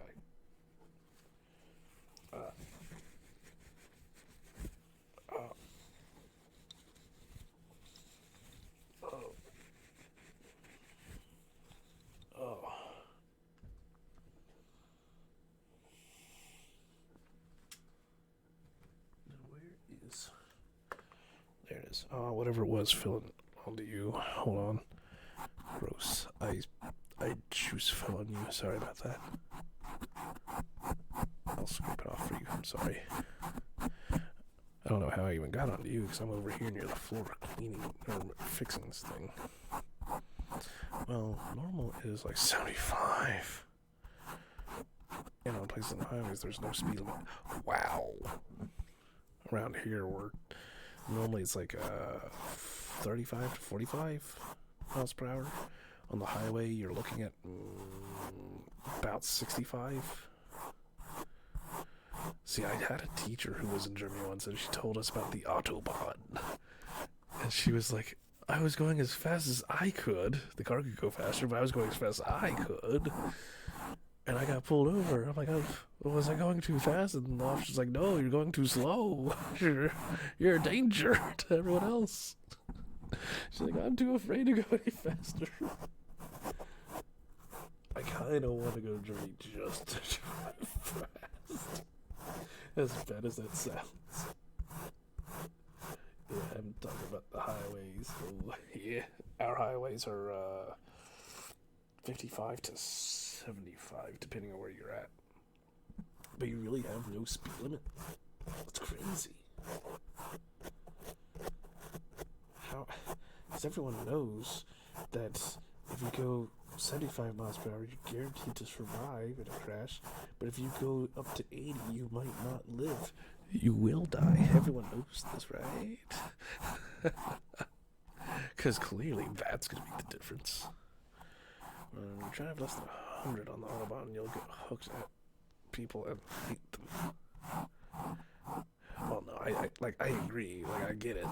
There it is. Oh, whatever it was filling onto you. Hold on. Gross. I juice fell on you. Sorry about that. I'll scrape it off for you. I'm sorry. I don't know how I even got onto you because I'm over here near the floor cleaning or fixing this thing. Well, normal is like 75. And on places on highways, there's no speed limit. Wow. Around here, normally it's like 35 to 45 miles per hour. On the highway, you're looking at about 65. See, I had a teacher who was in Germany once, and she told us about the Autobahn. And she was like, I was going as fast as I could. The car could go faster, but I was going as fast as I could. And I got pulled over. I'm like, was I going too fast? And the officer's like, no, you're going too slow. You're a danger to everyone else. She's like, I'm too afraid to go any faster. I kind of want to go to Germany just to drive fast. As bad as that sounds. Yeah, I'm talking about the highways. So, yeah, our highways are 55 to 75, depending on where you're at. But you really have no speed limit? That's crazy. How? Because everyone knows that if you go 75 miles per hour, you're guaranteed to survive in a crash. But if you go up to 80, you might not live. You will die. Everyone knows this, right? Because clearly that's going to make the difference. When you try to have less than 100 on the Autobahn, you'll get hooked at people and hate them. Well, no, I agree. Like, I get it.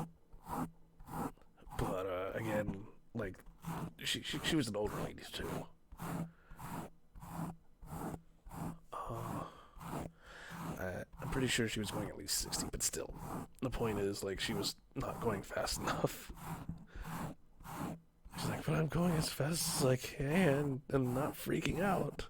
But, again, like, she was an older lady, too. I'm pretty sure she was going at least 60, but still. The point is, like, she was not going fast enough. She's like, but I'm going as fast as I can and not freaking out.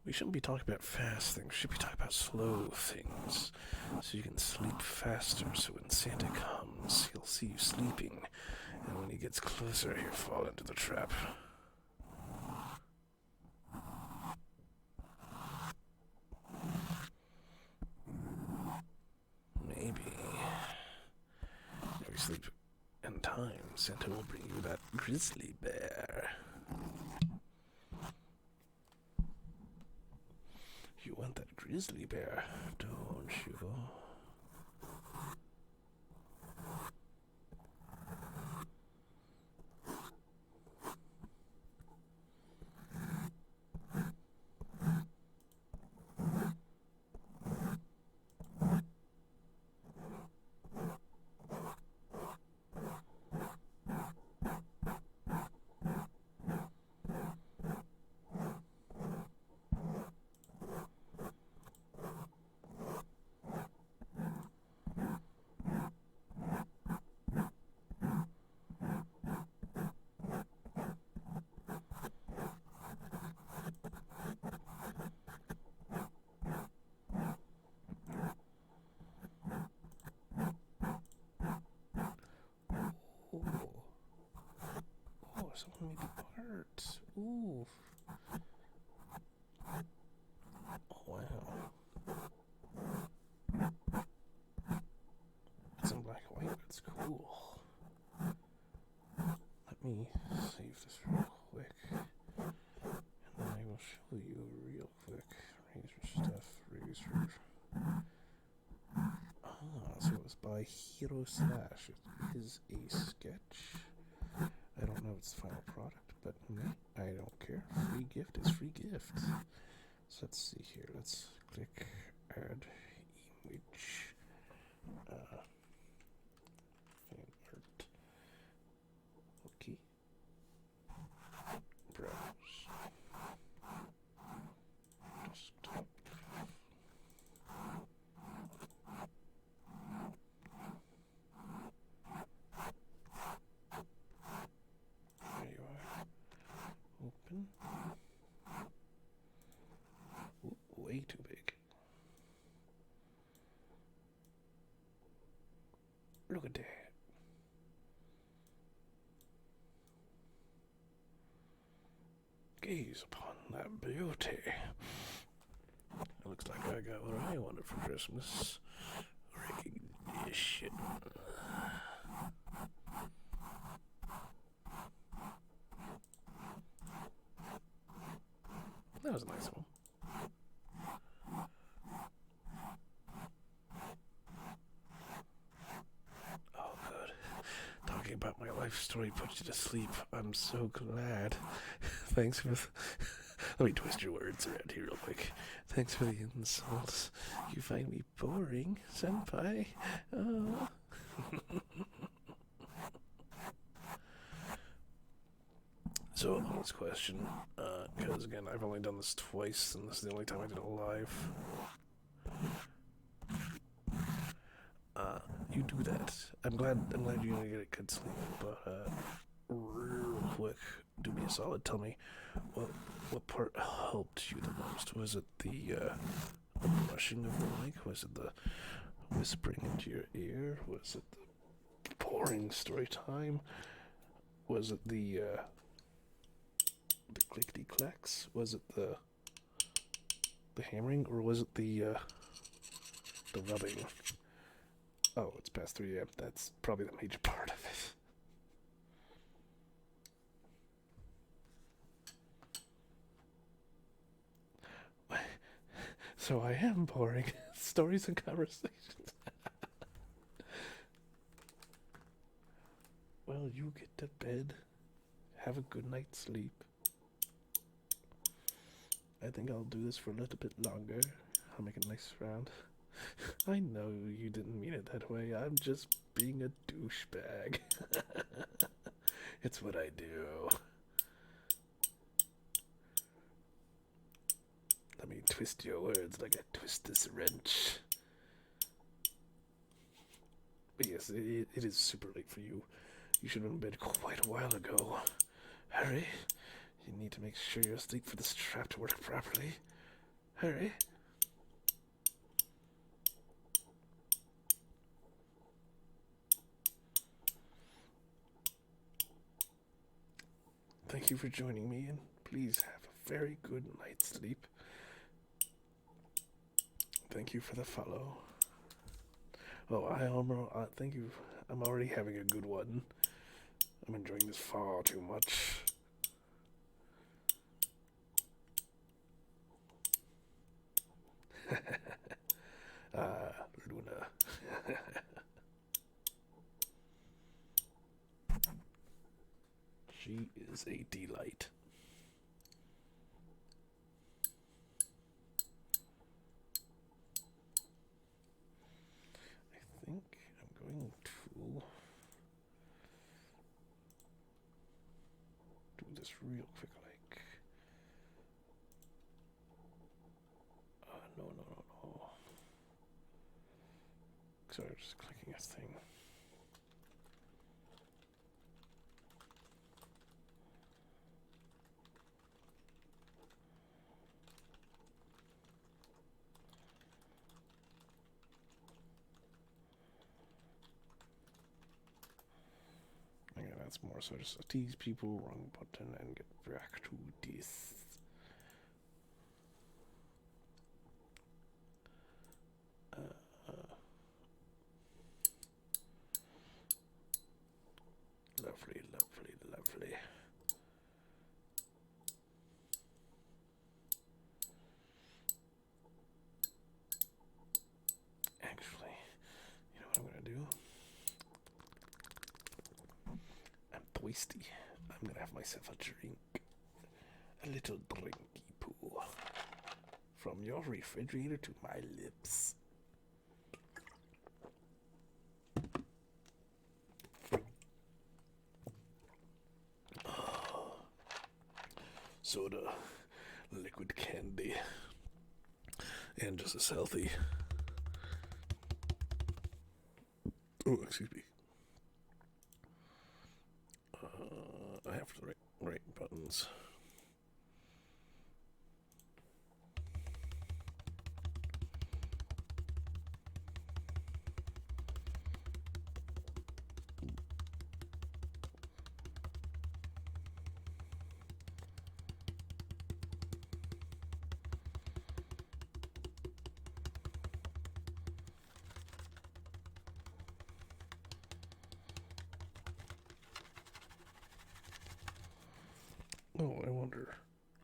We shouldn't be talking about fast things. We should be talking about slow things. So you can sleep faster, so when Santa comes, he'll see you sleeping. And when he gets closer, he'll fall into the trap. Maybe. If you sleep in time, Santa will bring you that grizzly bear. You want that grizzly bear, don't you? Someone made art. Ooh. Oh, wow. It's in black and white, but it's cool. Let me save this real quick. And then I will show you real quick. Razor. So it was by Hero Slash. It is a sketch. I don't know if it's the final product, but I don't care. Free gift is free gift. So let's see here. Let's click add image. Fan art. Okay. Browse. Desktop. Open. Ooh, way too big. Look at that. Gaze upon that beauty. It looks like I got what I wanted for Christmas. Recognition. That was a nice one. Oh, good. Talking about my life story put you to sleep. I'm so glad. Thanks for... Let me twist your words around here real quick. Thanks for the insults. You find me boring, senpai? Oh. So, honest question, because again, I've only done this twice, and this is the only time I did it live. You do that. I'm glad you're gonna get a good sleep, but real quick, do me a solid. Tell me, what part helped you the most? Was it the brushing of the mic? Was it the whispering into your ear? Was it the boring story time? Was it the clickety clacks? Was it the hammering, or was it the rubbing? Oh, it's past 3 a.m. That's probably the major part of it. So I am boring. Stories and conversations. Well, you get to bed. Have a good night's sleep. I think I'll do this for a little bit longer. I'll make a nice round. I know you didn't mean it that way. I'm just being a douchebag. It's what I do. Let me twist your words like I twist this wrench. But yes, it is super late for you. You should have been in bed quite a while ago. Hurry. You need to make sure you're asleep for this trap to work properly. Hurry. Thank you for joining me, and please have a very good night's sleep. Thank you for the follow. Oh, thank you. I'm already having a good one. I'm enjoying this far too much. Luna. She is a delight. I think I'm going to do this real quick, like... no. Sorry, just clicking a thing. Okay, that's more so just tease people, wrong button, and get back to this. Lovely. Actually, you know what I'm gonna do? I'm thirsty. I'm gonna have myself a drink. A little drinky poo. From your refrigerator to my lips. Soda, liquid candy, and just as healthy. Oh, excuse me. I have the right buttons.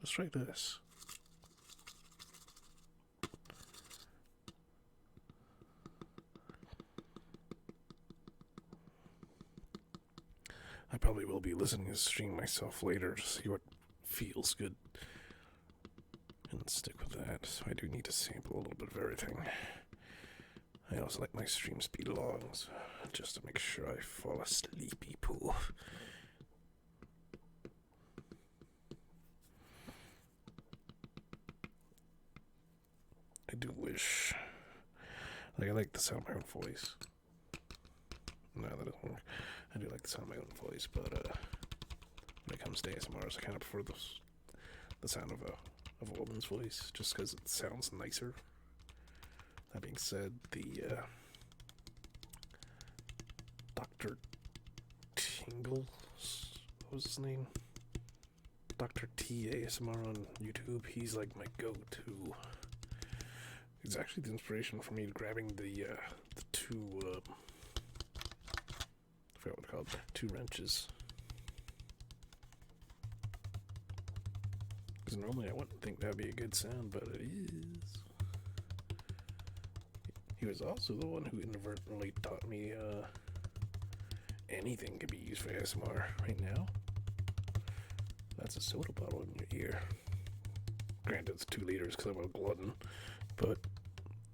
Let's try this. I probably will be listening to the stream myself later to see what feels good and stick with that. So I do need to sample a little bit of everything. I also like my streams be long, so just to make sure I fall asleepy poo. I do wish, like, I like the sound of my own voice. No, that doesn't work. I do like the sound of my own voice, but when it comes to ASMRs, I kind of prefer the sound of a woman's voice, just because it sounds nicer. That being said, the Dr. Tingle, what was his name? Dr. T ASMR on YouTube. He's like my go-to. He's actually the inspiration for me grabbing the two. I forgot what they're called. 2 wrenches. Because normally I wouldn't think that'd be a good sound, but it is. He was also the one who inadvertently taught me anything can be used for ASMR right now. That's a soda bottle in your ear. Granted, it's 2 liters because I'm a glutton, but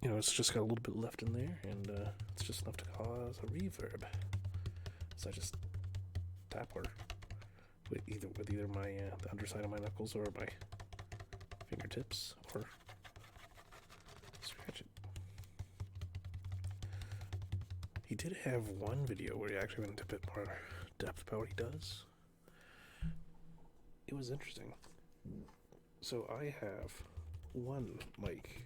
you know, it's just got a little bit left in there, and it's just enough to cause a reverb. So I just tap her with either my the underside of my knuckles or my fingertips, or scratch it. He did have one video where he actually went into a bit more depth about what he does. It was interesting. So I have one mic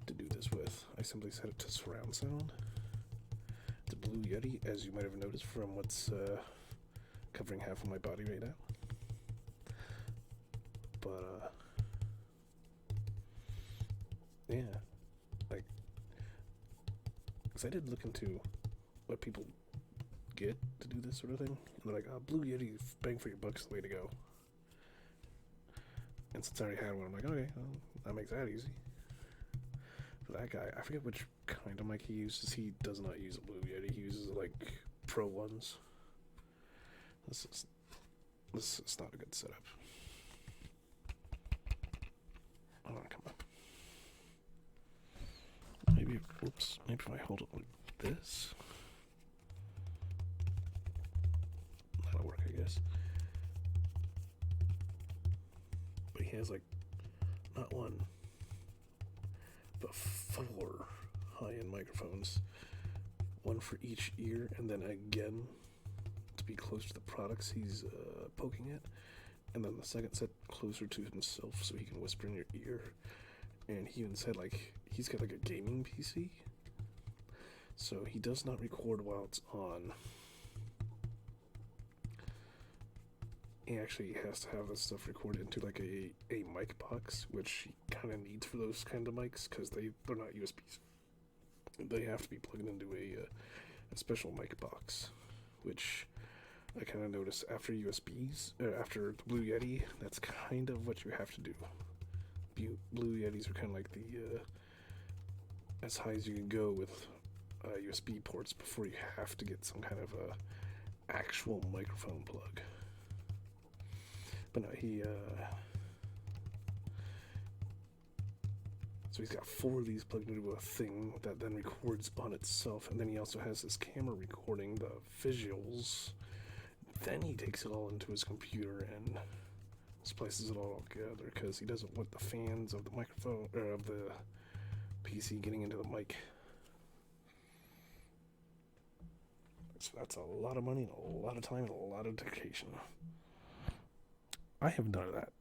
to do this with. I simply set it to surround sound. It's a Blue Yeti, as you might have noticed from what's covering half of my body right now. But yeah, like, because I did look into what people get to do this sort of thing, and they're like, "Oh, Blue Yeti, bang for your buck's the way to go." And since I already had one, I'm like, okay, well, that makes that easy. For that guy, I forget which kind of mic he uses. He does not use a Blue Yeti. He uses like pro ones. This is not a good setup. Oh, come on. Maybe, whoops. Maybe if I hold it like this, that'll work, I guess. But he has like not one, but 4 high-end microphones, one for each ear, and then again to be close to the products he's poking at, and then the second set closer to himself so he can whisper in your ear. And he even said, like, he's got like a gaming PC, so he does not record while it's on. He actually has to have this stuff recorded into like a mic box, which he kind of needs for those kind of mics, because they're not USBs. They have to be plugged into a special mic box, which I kind of noticed after USBs, after the Blue Yeti, that's kind of what you have to do. Blue Yetis are kind of like the as high as you can go with USB ports before you have to get some kind of actual microphone plug. But no, so he's got 4 of these plugged into a thing that then records on itself, and then he also has this camera recording the visuals. Then he takes it all into his computer and splices it all together, because he doesn't want the fans of the microphone or of the PC getting into the mic. So that's a lot of money and a lot of time and a lot of dedication. I have none of that.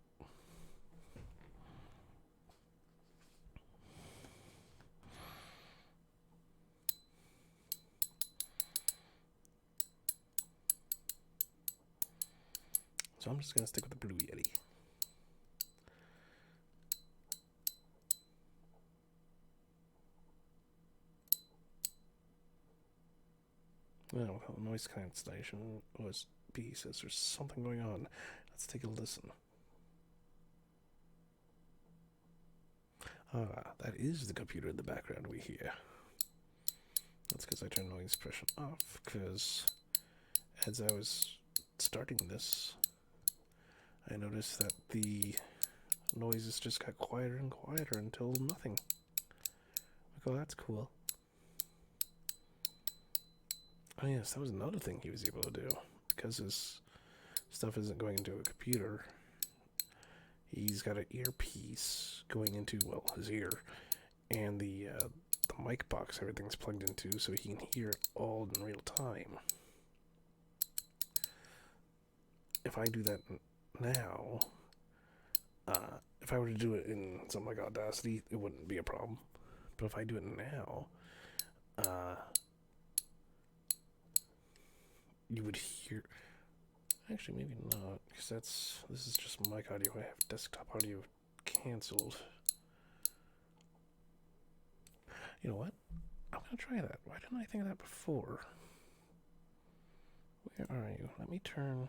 So I'm just going to stick with the Blue Yeti. Well, noise cancellation USB says there's something going on. Let's take a listen. Ah, that is the computer in the background we hear. That's because I turned noise suppression off, because as I was starting this, I noticed that the noises just got quieter and quieter until nothing. Like, oh, that's cool. Oh yes, that was another thing he was able to do. Because his stuff isn't going into a computer, he's got an earpiece going into, well, his ear, and the mic box everything's plugged into, so he can hear it all in real time. If I do that now, if I were to do it in something like Audacity, it wouldn't be a problem. But if I do it now, you would hear. Actually, maybe not, because this is just mic audio. I have desktop audio canceled. You know what? I'm gonna try that. Why didn't I think of that before? Where are you? Let me turn.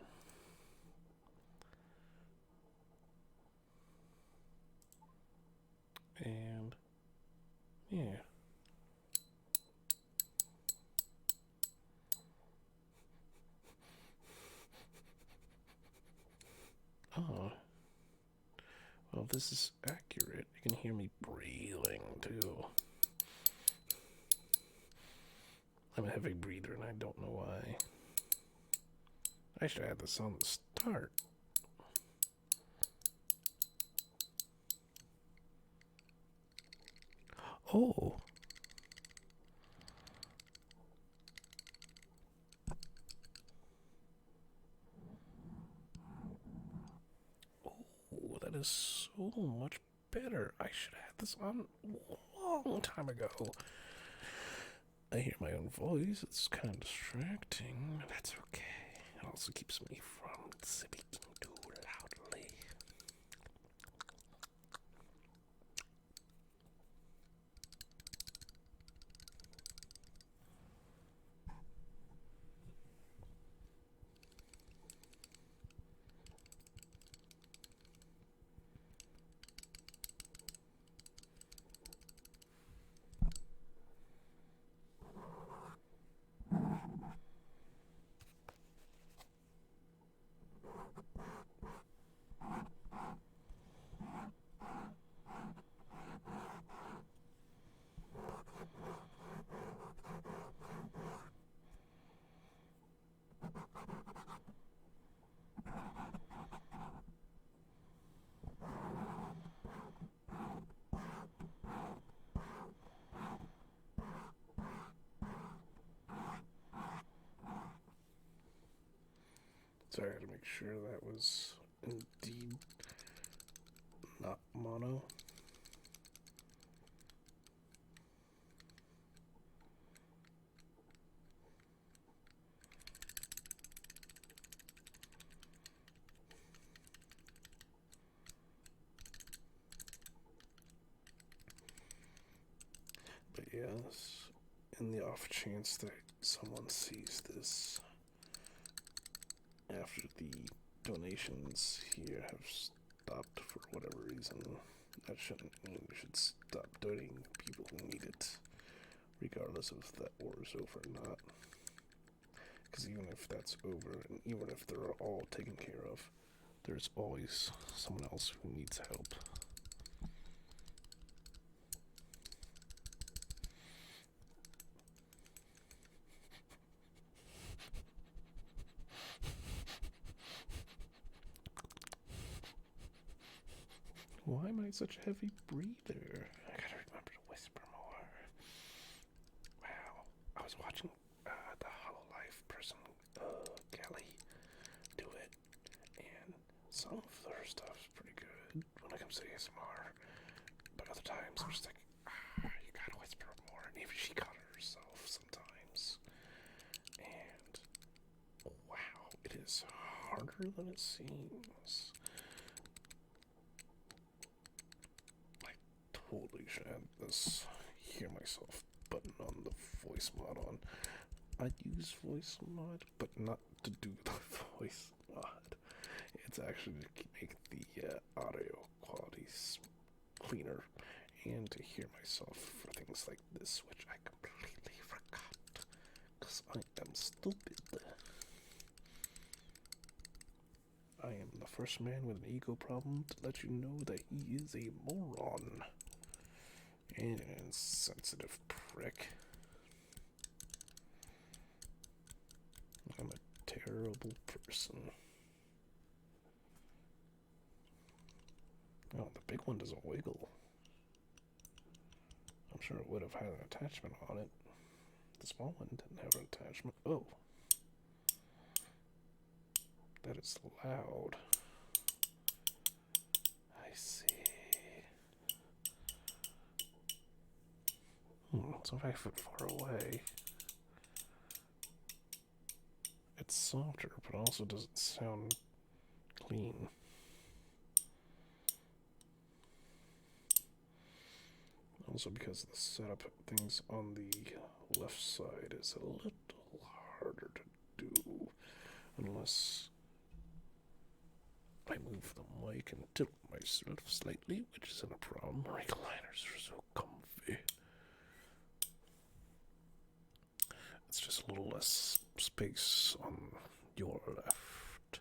And yeah. Oh. Well, if this is accurate, you can hear me breathing too. I'm a heavy breather and I don't know why. I should add this on the start. Oh. Oh, that is so much better. I should have had this on a long time ago. I hear my own voice. It's kind of distracting. That's okay. It also keeps me from speaking too loudly. Sorry, I had to make sure that was indeed not mono. But yes, in the off chance that someone sees this after the donations here have stopped for whatever reason, that shouldn't mean we should stop donating people who need it, regardless of if that war is over or not. Because even if that's over, and even if they're all taken care of, there's always someone else who needs help. Why am I such a heavy breather? I gotta remember to whisper more. Wow. I was watching the Hololive person, Kelly, do it, and some of her stuff's pretty good when it comes to ASMR, but other times I'm just like, you gotta whisper more. And even she caught it herself sometimes. And wow, it is harder than it seems. Totally should add this hear myself button on the voice mod on. I'd use voice mod, but not to do the voice mod. It's actually to make the audio quality cleaner and to hear myself for things like this, which I completely forgot, because I am stupid. I am the first man with an ego problem to let you know that he is a moron and an insensitive prick. I'm a terrible person. Oh, the big one doesn't wiggle. I'm sure it would have had an attachment on it. The small one didn't have an attachment. Oh. That is loud. I see. So if I put far away, it's softer, but also doesn't sound clean. Also because the setup things on the left side is a little harder to do unless I move the mic and tilt myself slightly, which isn't a problem. Recliners are so comfy. It's just a little less space on your left,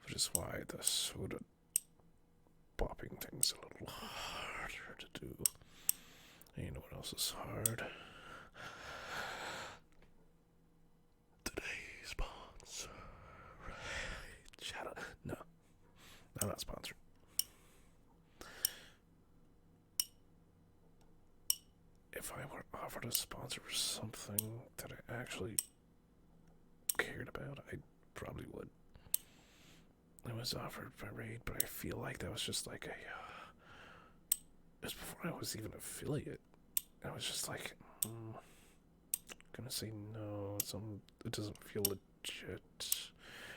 which is why the soda popping thing's a little harder to do. And you know what else is hard? Today's sponsor. Shut up. No, I'm not sponsored. If I were offered a sponsor for something that I actually cared about, I probably would. It was offered by Raid, but I feel like that was just like a... it was before I was even an affiliate. I was just like, gonna say no. It doesn't feel legit.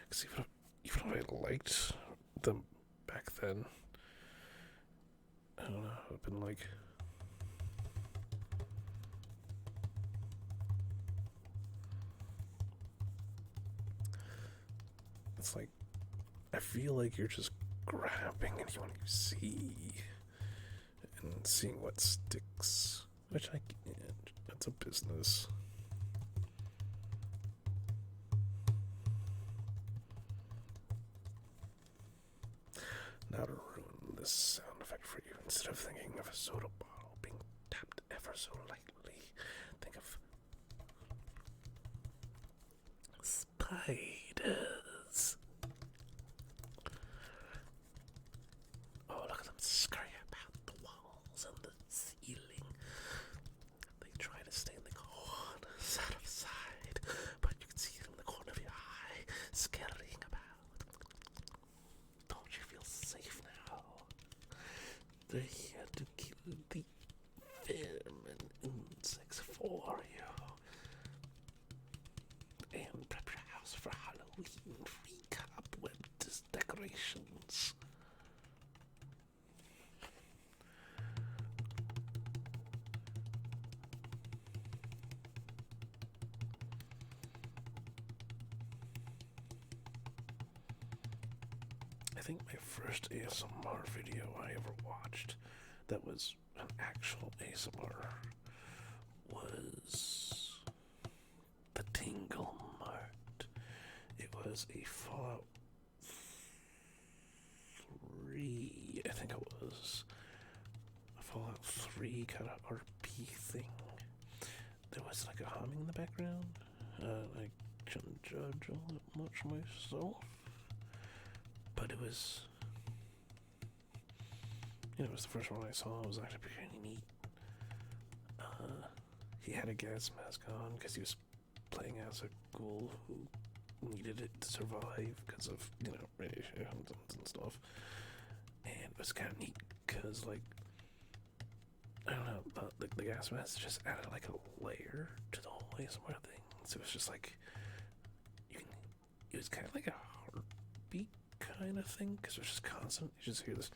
Because even if I liked them back then, I don't know, I've been like... it's like, I feel like you're just grabbing and you want to see and seeing what sticks, which I can't. That's a business. Now to ruin this sound effect for you, instead of thinking of a soda bottle being tapped ever so lightly, think of spiders. Oh, look at them scurry about the walls and the ceiling. They try to stay in the corners out of sight, but you can see them in the corner of your eye, scurrying about. Don't you feel safe now? They're here to kill the vermin insects for you. And prep your house for Halloween. Free cobweb decorations. I think my first ASMR video I ever watched that was an actual ASMR was the Tingle Mart. It was a Fallout 3, I think it was. A Fallout 3 kind of RP thing. There was like a humming in the background. I shouldn't judge all that much myself. But it was, it was the first one I saw. It was actually pretty neat. He had a gas mask on because he was playing as a ghoul who needed it to survive because of, radiation and stuff. And it was kind of neat because, like, I don't know, the gas mask just added like a layer to the whole ASMR thing. So it was just like, it was kind of like a heartbeat kind of thing, because it was just constant. You just hear this.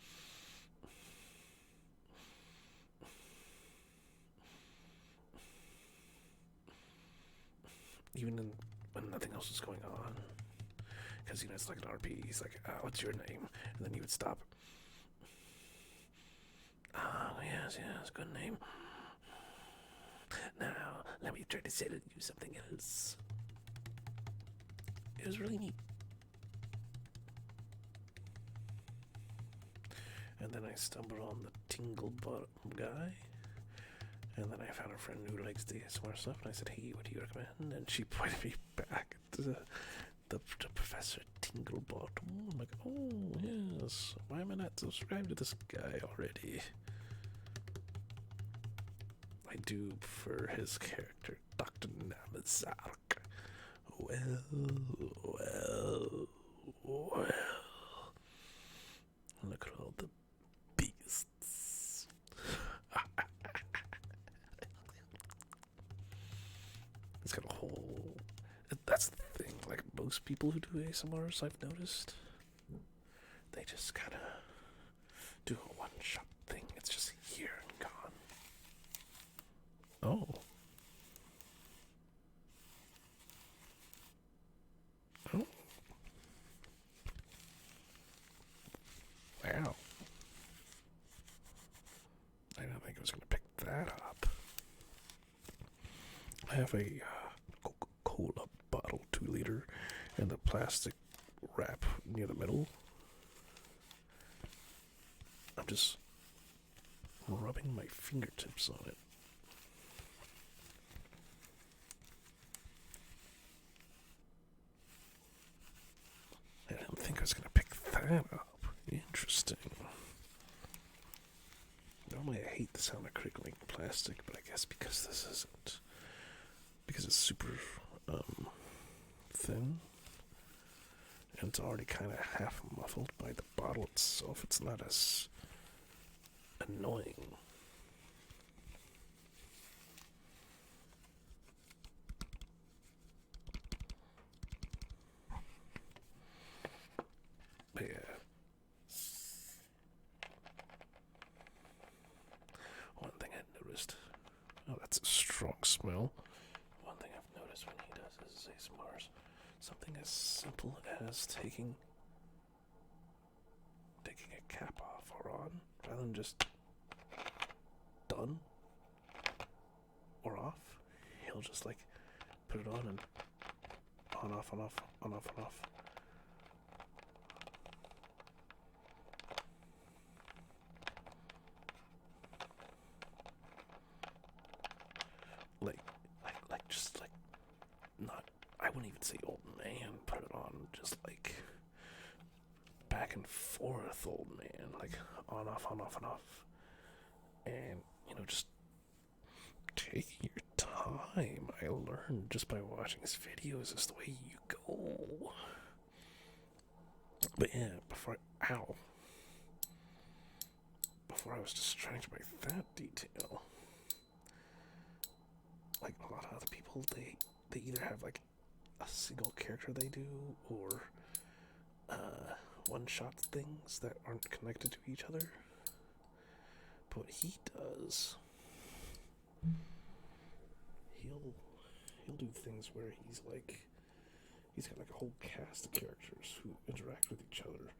Even when nothing else was going on. Because, it's like an RP. He's like, what's your name? And then he would stop. I'm yes, good name. Now, let me try to sell you something else. It was really neat. And then I stumbled on the Tingle Bottom guy. And then I found a friend who likes the ASMR stuff, and I said, hey, what do you recommend? And she pointed me back to the Professor Tinglebottom. I'm like, oh, yes, why am I not subscribed to this guy already? I do prefer his character, Dr. Namazark. Well. Look at all the beasts. It's got a whole... That's the thing, like most people who do ASMRs, I've noticed, they just kind of do a one-shot thing. It's just here and gone. Oh. Oh. Wow. I didn't think I was going to pick that up. I have a Coca-Cola bottle, 2-liter, and the plastic wrap near the middle. I'm just rubbing my fingertips on it. I didn't think I was going to pick that up. Interesting. Normally I hate the sound of crinkling plastic, but I guess because this isn't... Because it's super thin, and it's already kind of half muffled by the bottle itself, it's not as annoying. But yeah. One thing I noticed. Oh, that's a strong smell. One thing I've noticed when he does his ASMRs, something as simple as taking a cap off or on, rather than just done or off. He'll just like put it on and on off, on off, on off, on off. I wouldn't even say old man put it on, just like back and forth old man, like on off, on off, on off. And, just taking your time. I learned just by watching his videos is the way you go. But yeah, before I was distracted by that detail, like a lot of other people, they either have like a single character they do, or one-shot things that aren't connected to each other. But what he does, he'll do things where he's got like a whole cast of characters who interact with each other.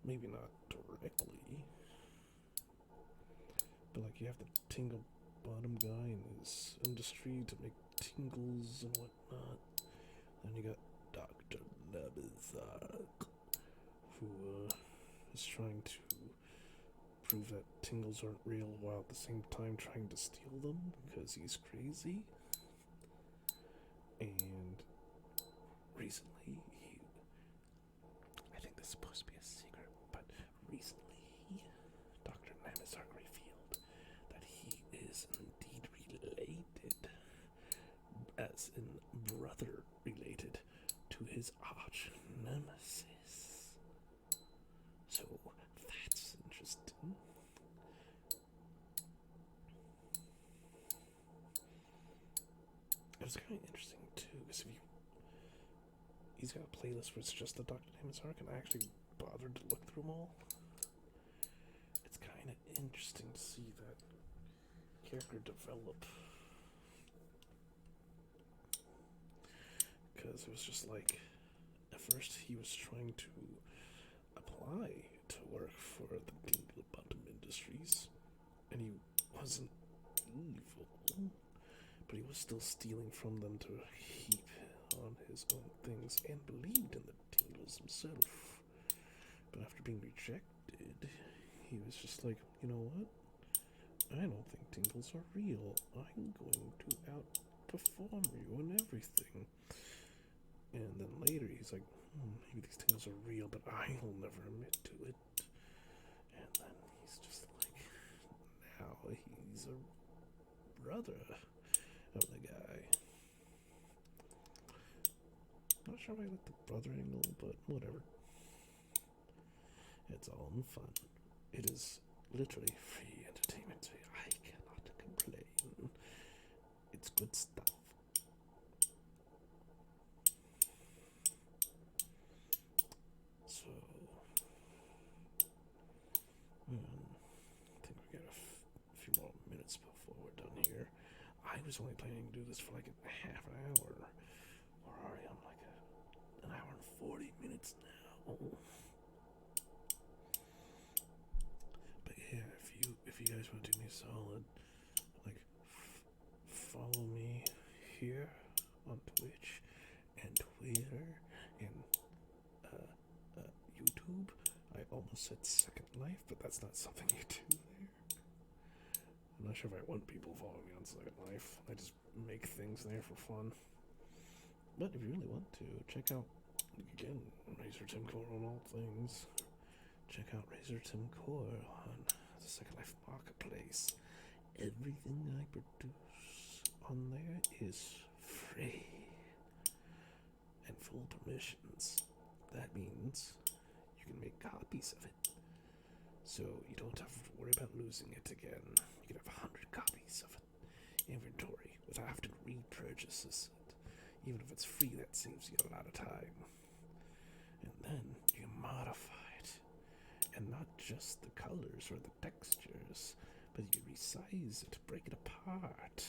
Maybe not directly, but like you have the Tingle Bottom guy in his industry to make tingles and whatnot. Then you got Dr. Nabizak, who is trying to prove that tingles aren't real while at the same time trying to steal them because he's crazy. And recently, I think this is supposed to be a secret, but recently, Dr. Nabizak revealed that he is indeed related, as in brother related, to his arch nemesis. So that's interesting. It was kind of interesting too, because he's got a playlist where it's just the Dr. Nabizak, and I actually bothered to look through them all. It's kind of interesting to see that character develop. Because it was just like, at first he was trying to apply to work for the Tingle Bottom Industries, and he wasn't evil, but he was still stealing from them to heap on his own things and believed in the tingles himself. But after being rejected, he was just like, you know what? I don't think tingles are real. I'm going to outperform you in everything. And then later he's like, maybe these tingles are real, but I'll never admit to it. And then he's just like, now he's a brother of the guy. Not sure if I like the brother angle, but whatever. It's all in fun. It is literally free entertainment. I cannot complain. It's good stuff. So, I think we got a few more minutes before we're done here. I was only planning to do this for like a half an hour. We're already on like an hour and 40 minutes now. But yeah, if you guys want to do me a solid, like follow me here on Twitch and Twitter and YouTube. I almost said Second Life, but that's not something you do there. I'm not sure if I want people following me on Second Life. I just make things there for fun. But if you really want to, check out, again, RazorTim Core on all things. Check out RazorTim Core on the Second Life Marketplace. Everything I produce on there is free and full permissions. That means you can make copies of it, so you don't have to worry about losing it again. You can have 100 copies of it inventory without having to repurchase it. Even if it's free, that saves you a lot of time. And then you can modify it, and not just the colors or the textures, but you can resize it, break it apart,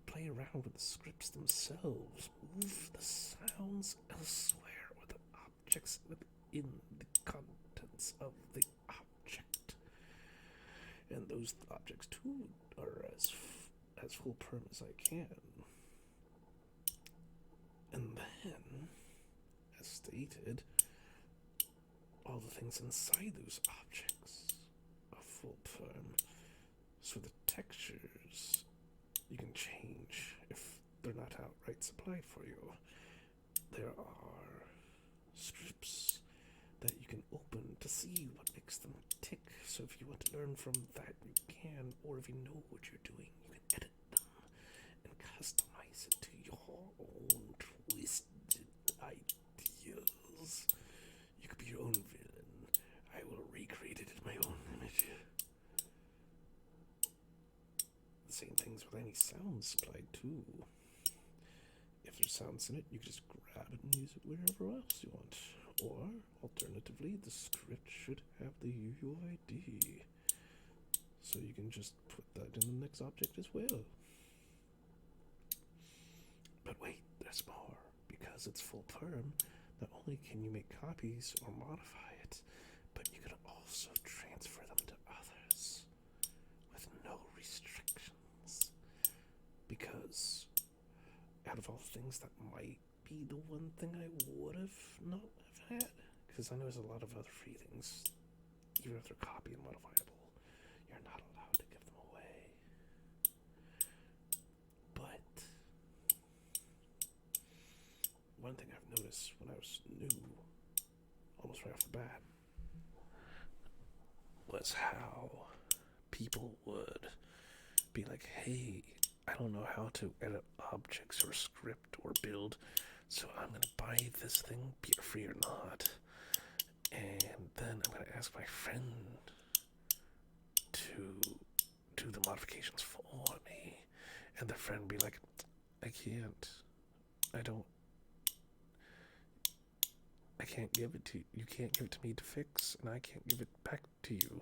play around with the scripts themselves, move the sounds elsewhere with the objects within the contents of the object. And those objects too are as full perm as I can. And then, as stated, all the things inside those objects are full perm. So the textures you can change if they're not outright supplied for you. There are scripts that you can open to see what makes them tick. So if you want to learn from that, you can. Or if you know what you're doing, you can edit them and customize it to your own twisted ideas. You could be your own villain. I will recreate it in my own image. The same things with any sounds supplied too. If there's sounds in it, you can just grab it and use it wherever else you want. Or, alternatively, the script should have the UUID. So you can just put that in the next object as well. But wait, there's more. Because it's full perm, not only can you make copies or modify it, but you can also transfer them to others with no restrictions. Because out of all things, that might be the one thing I would have not have had. Because I know there's a lot of other free things, even if they're copy and modifiable, you're not allowed to give them away. But one thing I've noticed when I was new, almost right off the bat, was how people would be like, hey, I don't know how to edit objects or script or build, so I'm going to buy this thing, be it free or not, and then I'm going to ask my friend to do the modifications for me, and the friend be like, I can't give it to you. You can't give it to me to fix, and I can't give it back to you.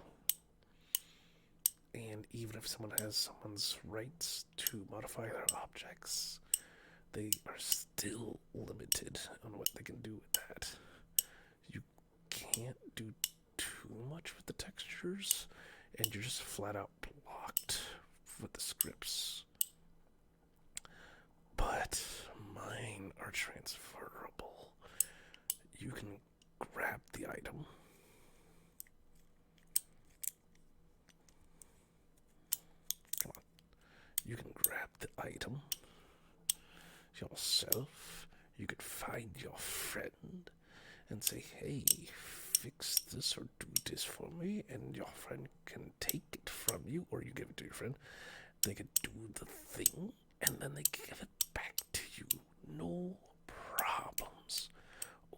And even if someone has someone's rights to modify their objects, they are still limited on what they can do with that. You can't do too much with the textures, and you're just flat out locked with the scripts, but mine are transferable. You can grab the item. Come on. You can grab the item yourself. You could find your friend and say, hey, fix this or do this for me, and your friend can take it from you, or you give it to your friend. They could do the thing, and then they give it back to you. No problems.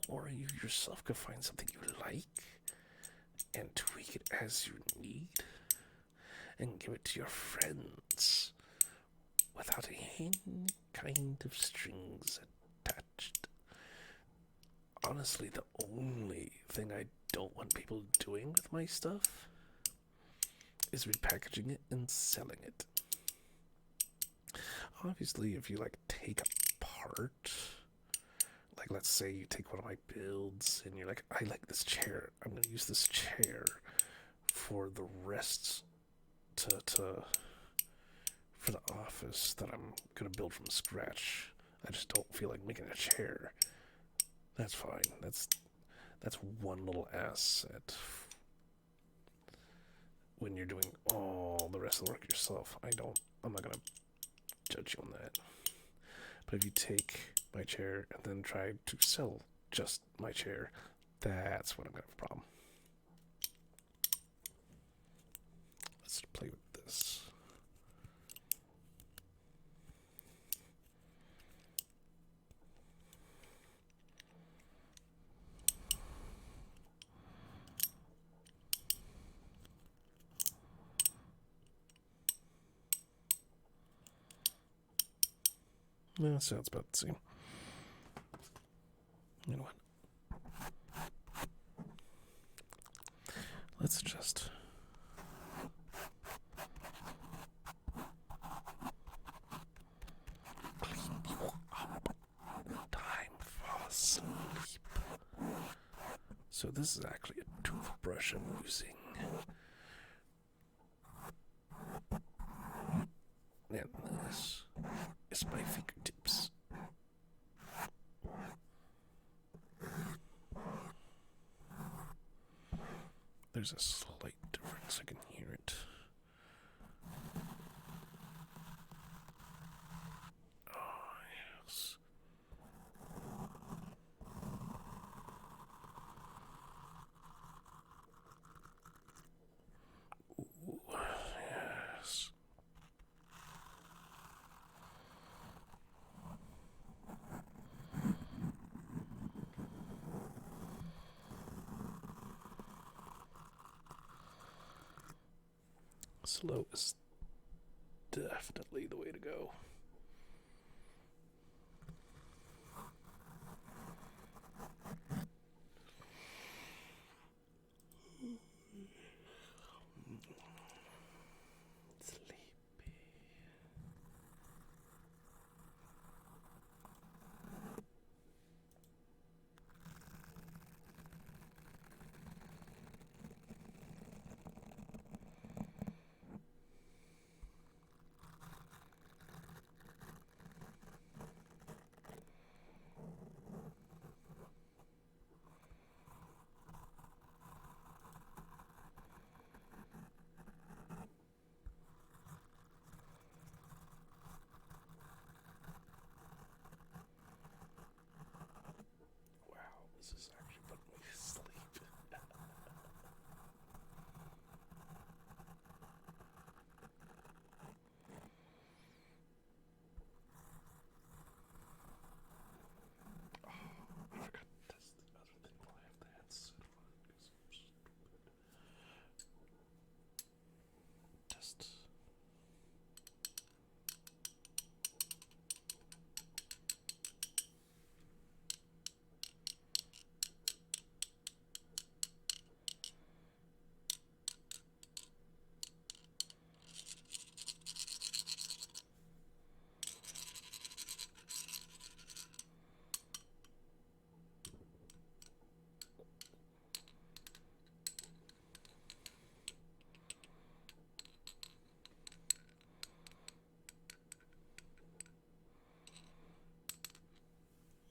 Or you yourself could find something you like and tweak it as you need and give it to your friends without any kind of strings attached. Honestly, the only thing I don't want people doing with my stuff is repackaging it and selling it. Obviously, if you like take apart, like let's say you take one of my builds and you're like, I like this chair, I'm gonna use this chair for the rest for the office that I'm gonna build from scratch. I just don't feel like making a chair. That's fine. That's one little asset when you're doing all the rest of the work yourself. I'm not gonna judge you on that. But if you take my chair and then try to sell just my chair, that's when I'm gonna have a problem. Let's play with this. No, it sounds about the same. You know what? Let's just clean you up. Time for sleep. So this is actually a toothbrush I'm using. And this is my fingertips. There's a slight difference, I can hear it. Oh, yes. Ooh, yes. Slow is definitely the way to go. Sleepy.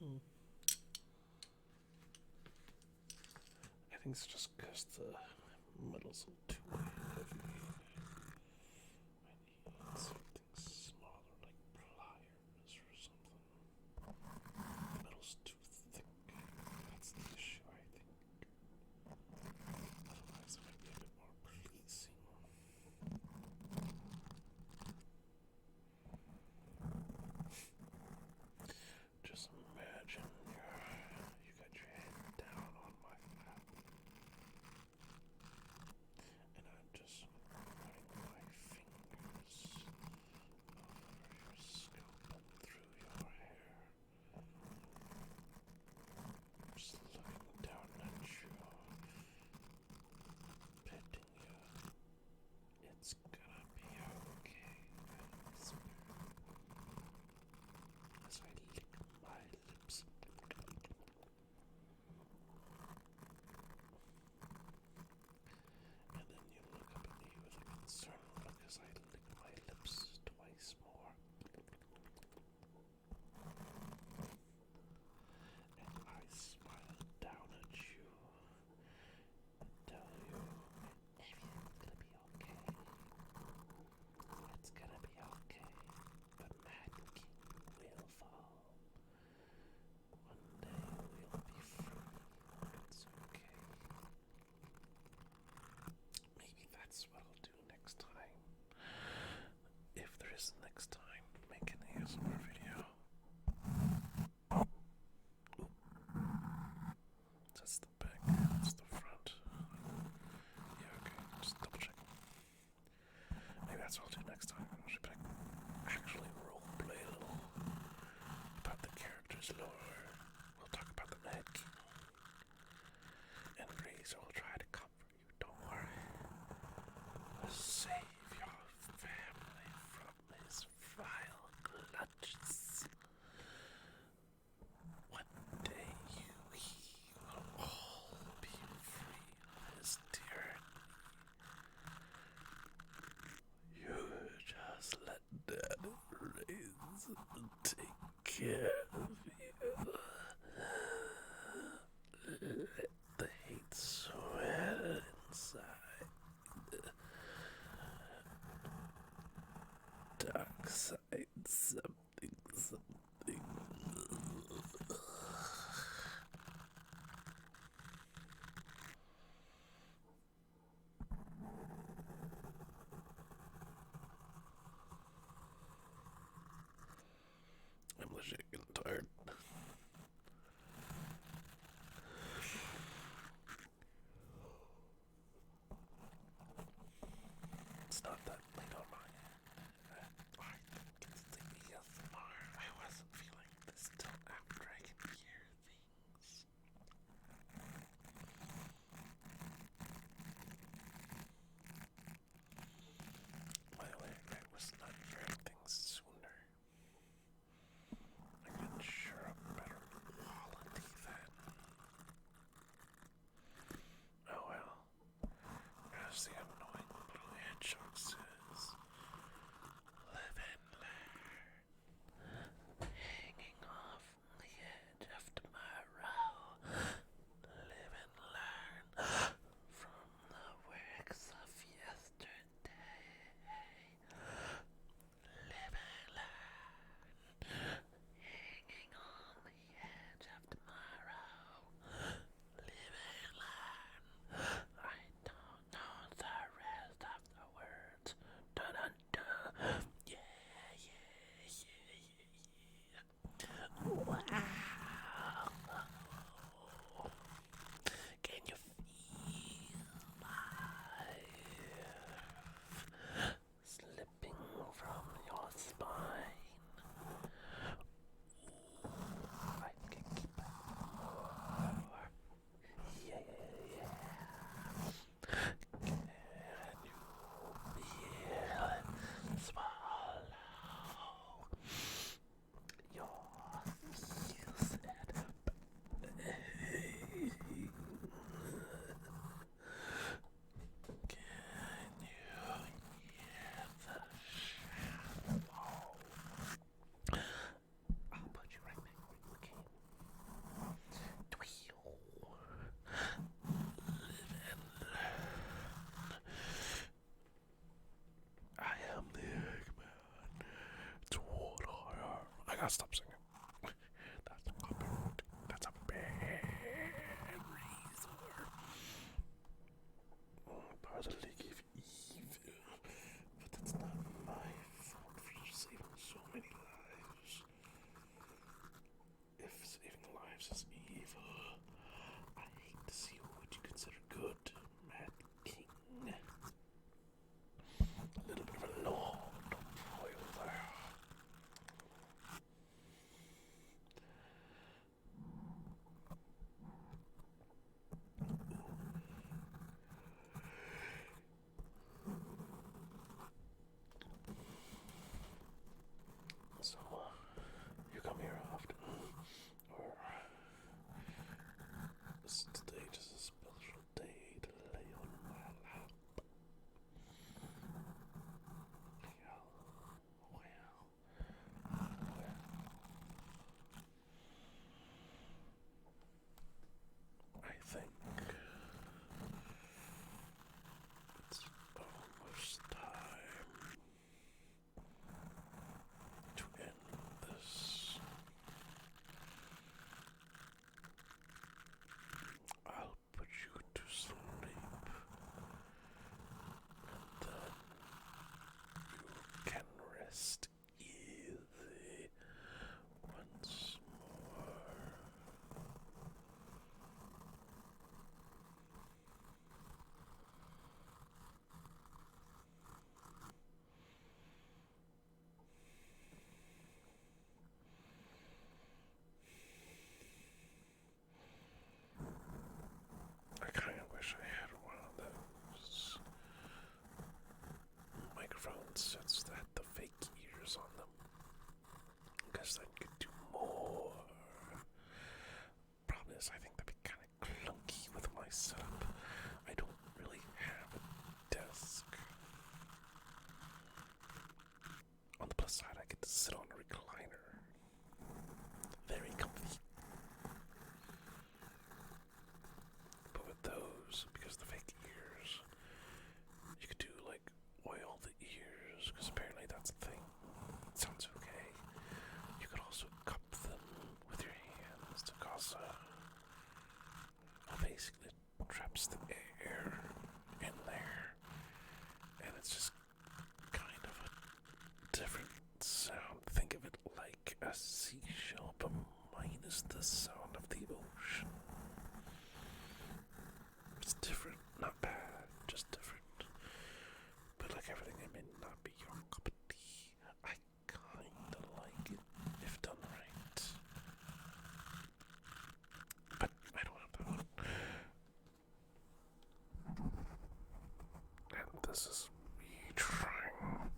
I think it's just because the metal's too heavy. I need something smaller, like pliers or something. The metal's too thick. That's the issue, I think. Otherwise, it might be a bit more pleasing. Just imagine you got your head down on my lap, and I'm just running my fingers over your scalp and through your hair, just looking down at you, petting you. It's gonna be okay, I whisper, as I lick my lips. And then you look up at me with a concerned look as I lick my lips twice more. And I smile down at you and tell you everything's gonna be okay. It's gonna be okay. The Mad King will fall. One day we'll be free. It's okay. Maybe that's what I'll do next time. If there is a next time, make an ASMR video. That's the back, that's the front. Yeah, okay, just double check. Maybe that's what I'll do next time. I should actually roleplay a little about the character's lore. We'll talk about the Mad King. And Razor will try to comfort you, don't worry. Save your family from his vile clutches. One day he will all be free of his tyranny. You just let Daddy Razor take care of you. Let the hate swell inside. Dark side, something, something. I'm legit gonna stop singing. That's a copyright. That's a bad razor. Partly give evil, but that's not my fault for saving so many lives. If saving lives is evil, I hate to see what you consider good, Mad King. A little bit of a lord royal there. So, you come here often, or is today just a special day to lay on my lap? Well, I think it's almost time to end this. I'll put you to sleep, and then you can rest easy once more. I kind of wish I had one of those microphone sets that had the fake ears on them, because I could do more. Problem is, I think that'd be kind of clunky with my setup. I don't really have a desk. On the plus side, I get to sit on a recliner. Very comfy. But with those, because of the fake ears, you could do like oil the ears, because apparently that's a thing. It sounds okay. You could also cup them with your hands to cause basically it traps the air in there, and it's just kind of a different sound. Think of it like a seashell, but minus the sound of the ocean. It's different, not bad, just different. But like everything, it may not be your cup of tea. I kinda like it if done right. But I don't have that one. And this is me trying.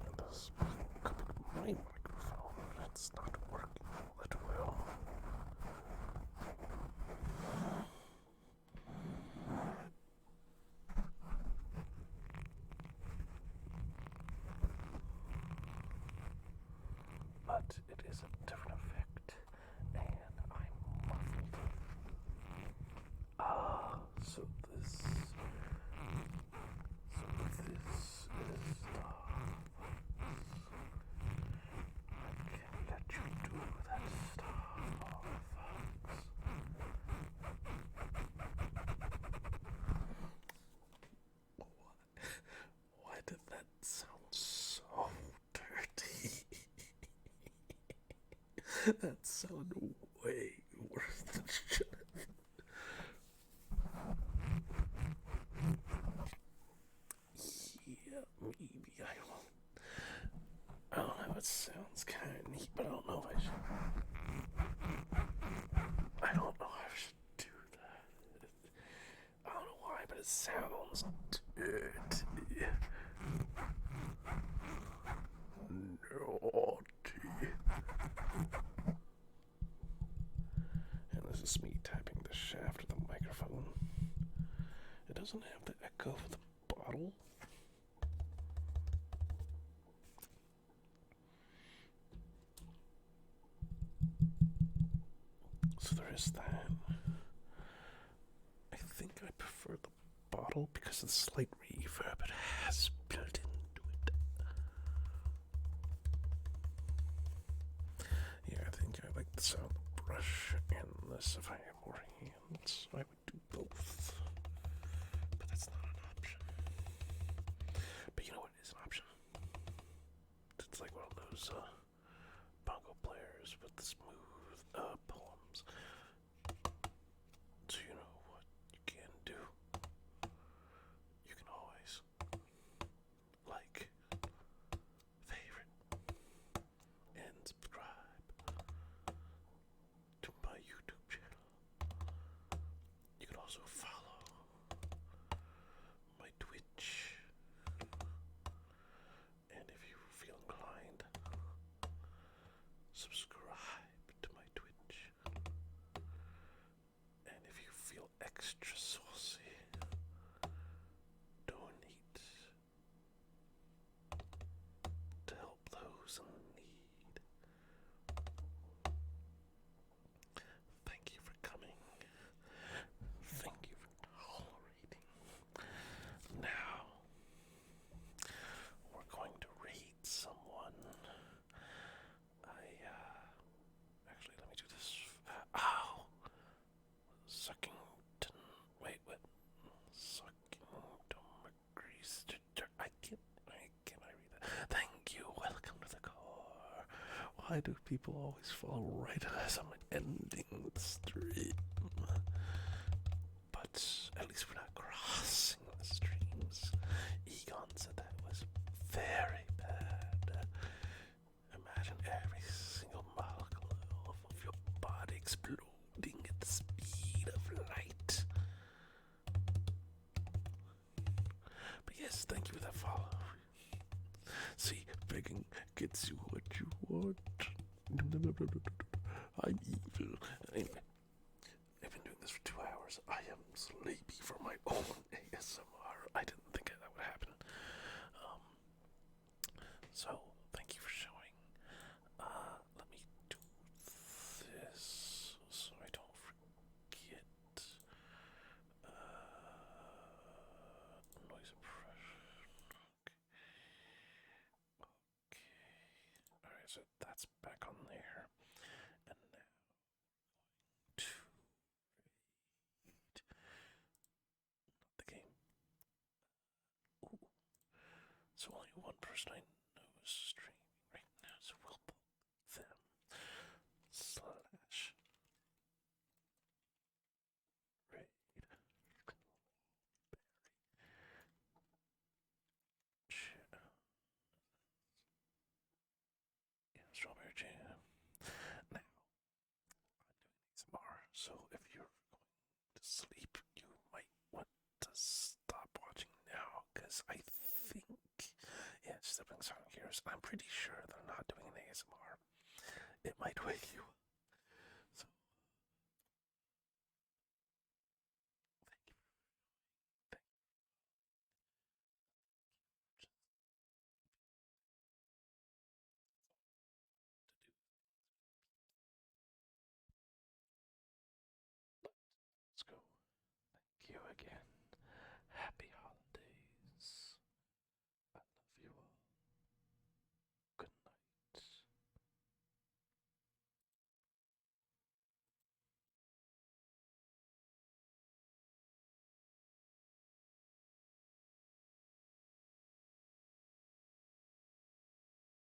And this could be my microphone. It's not working all that well. But it is a different effect, and I'm muffled. So this is stuff. I can't let you do that stuff. Why did that sound so dirty? That sounded way worse than it should have. Yeah, maybe. I don't know. It sounds kind of neat, but I don't know if I should. I don't know if I should do that. I don't know why, but it sounds dirty. Naughty. And this is me tapping the shaft of the microphone. It doesn't have the echo of the bottle. So there is that. I think I prefer the bottle because of the slight reverb. reverb it has built into it. Yeah, I think I like the sound of the brush and this. If I had more hands, I would do both. But that's not an option. But you know what is an option? It's like one of those bongo players with the smooth poems. So you know what you can do? You can always like, favorite, and subscribe to my YouTube channel. You can also follow my Twitch. And if you feel inclined, subscribe to my Twitch. And if you feel extra saucy, donate to help those in need. Thank you for coming. Thank you for tolerating. Now, we're going to raid someone. Actually, let me do this. Ow! Suckington. Wait, what? Suckington McGrease. I can't read that. Thank you. Welcome to the core. Why do people always fall right as I'm ending the stream? But at least we're not crossing the streams. Egon said that was very bad. Imagine every single molecule of your body exploding at the speed of light. But yes, thank you for that follow. See, begging gets you what you want. I'm evil. Anyway, I've been doing this for 2 hours. I am sleepy for my own ASMR. I didn't think that would happen. So, thank you for showing. Let me do this so I don't forget. Noise suppression. Okay. Alright, so that's back on there. And now to read the game. Ooh. So only one person I know is streaming right now, so we'll put them slash raid strawberry jam. Now, I'm doing ASMR, so if you're going to sleep, you might want to stop watching now, because I think, yeah, Stepping Sonic Heroes, I'm pretty sure they're not doing an ASMR. It might wake you up.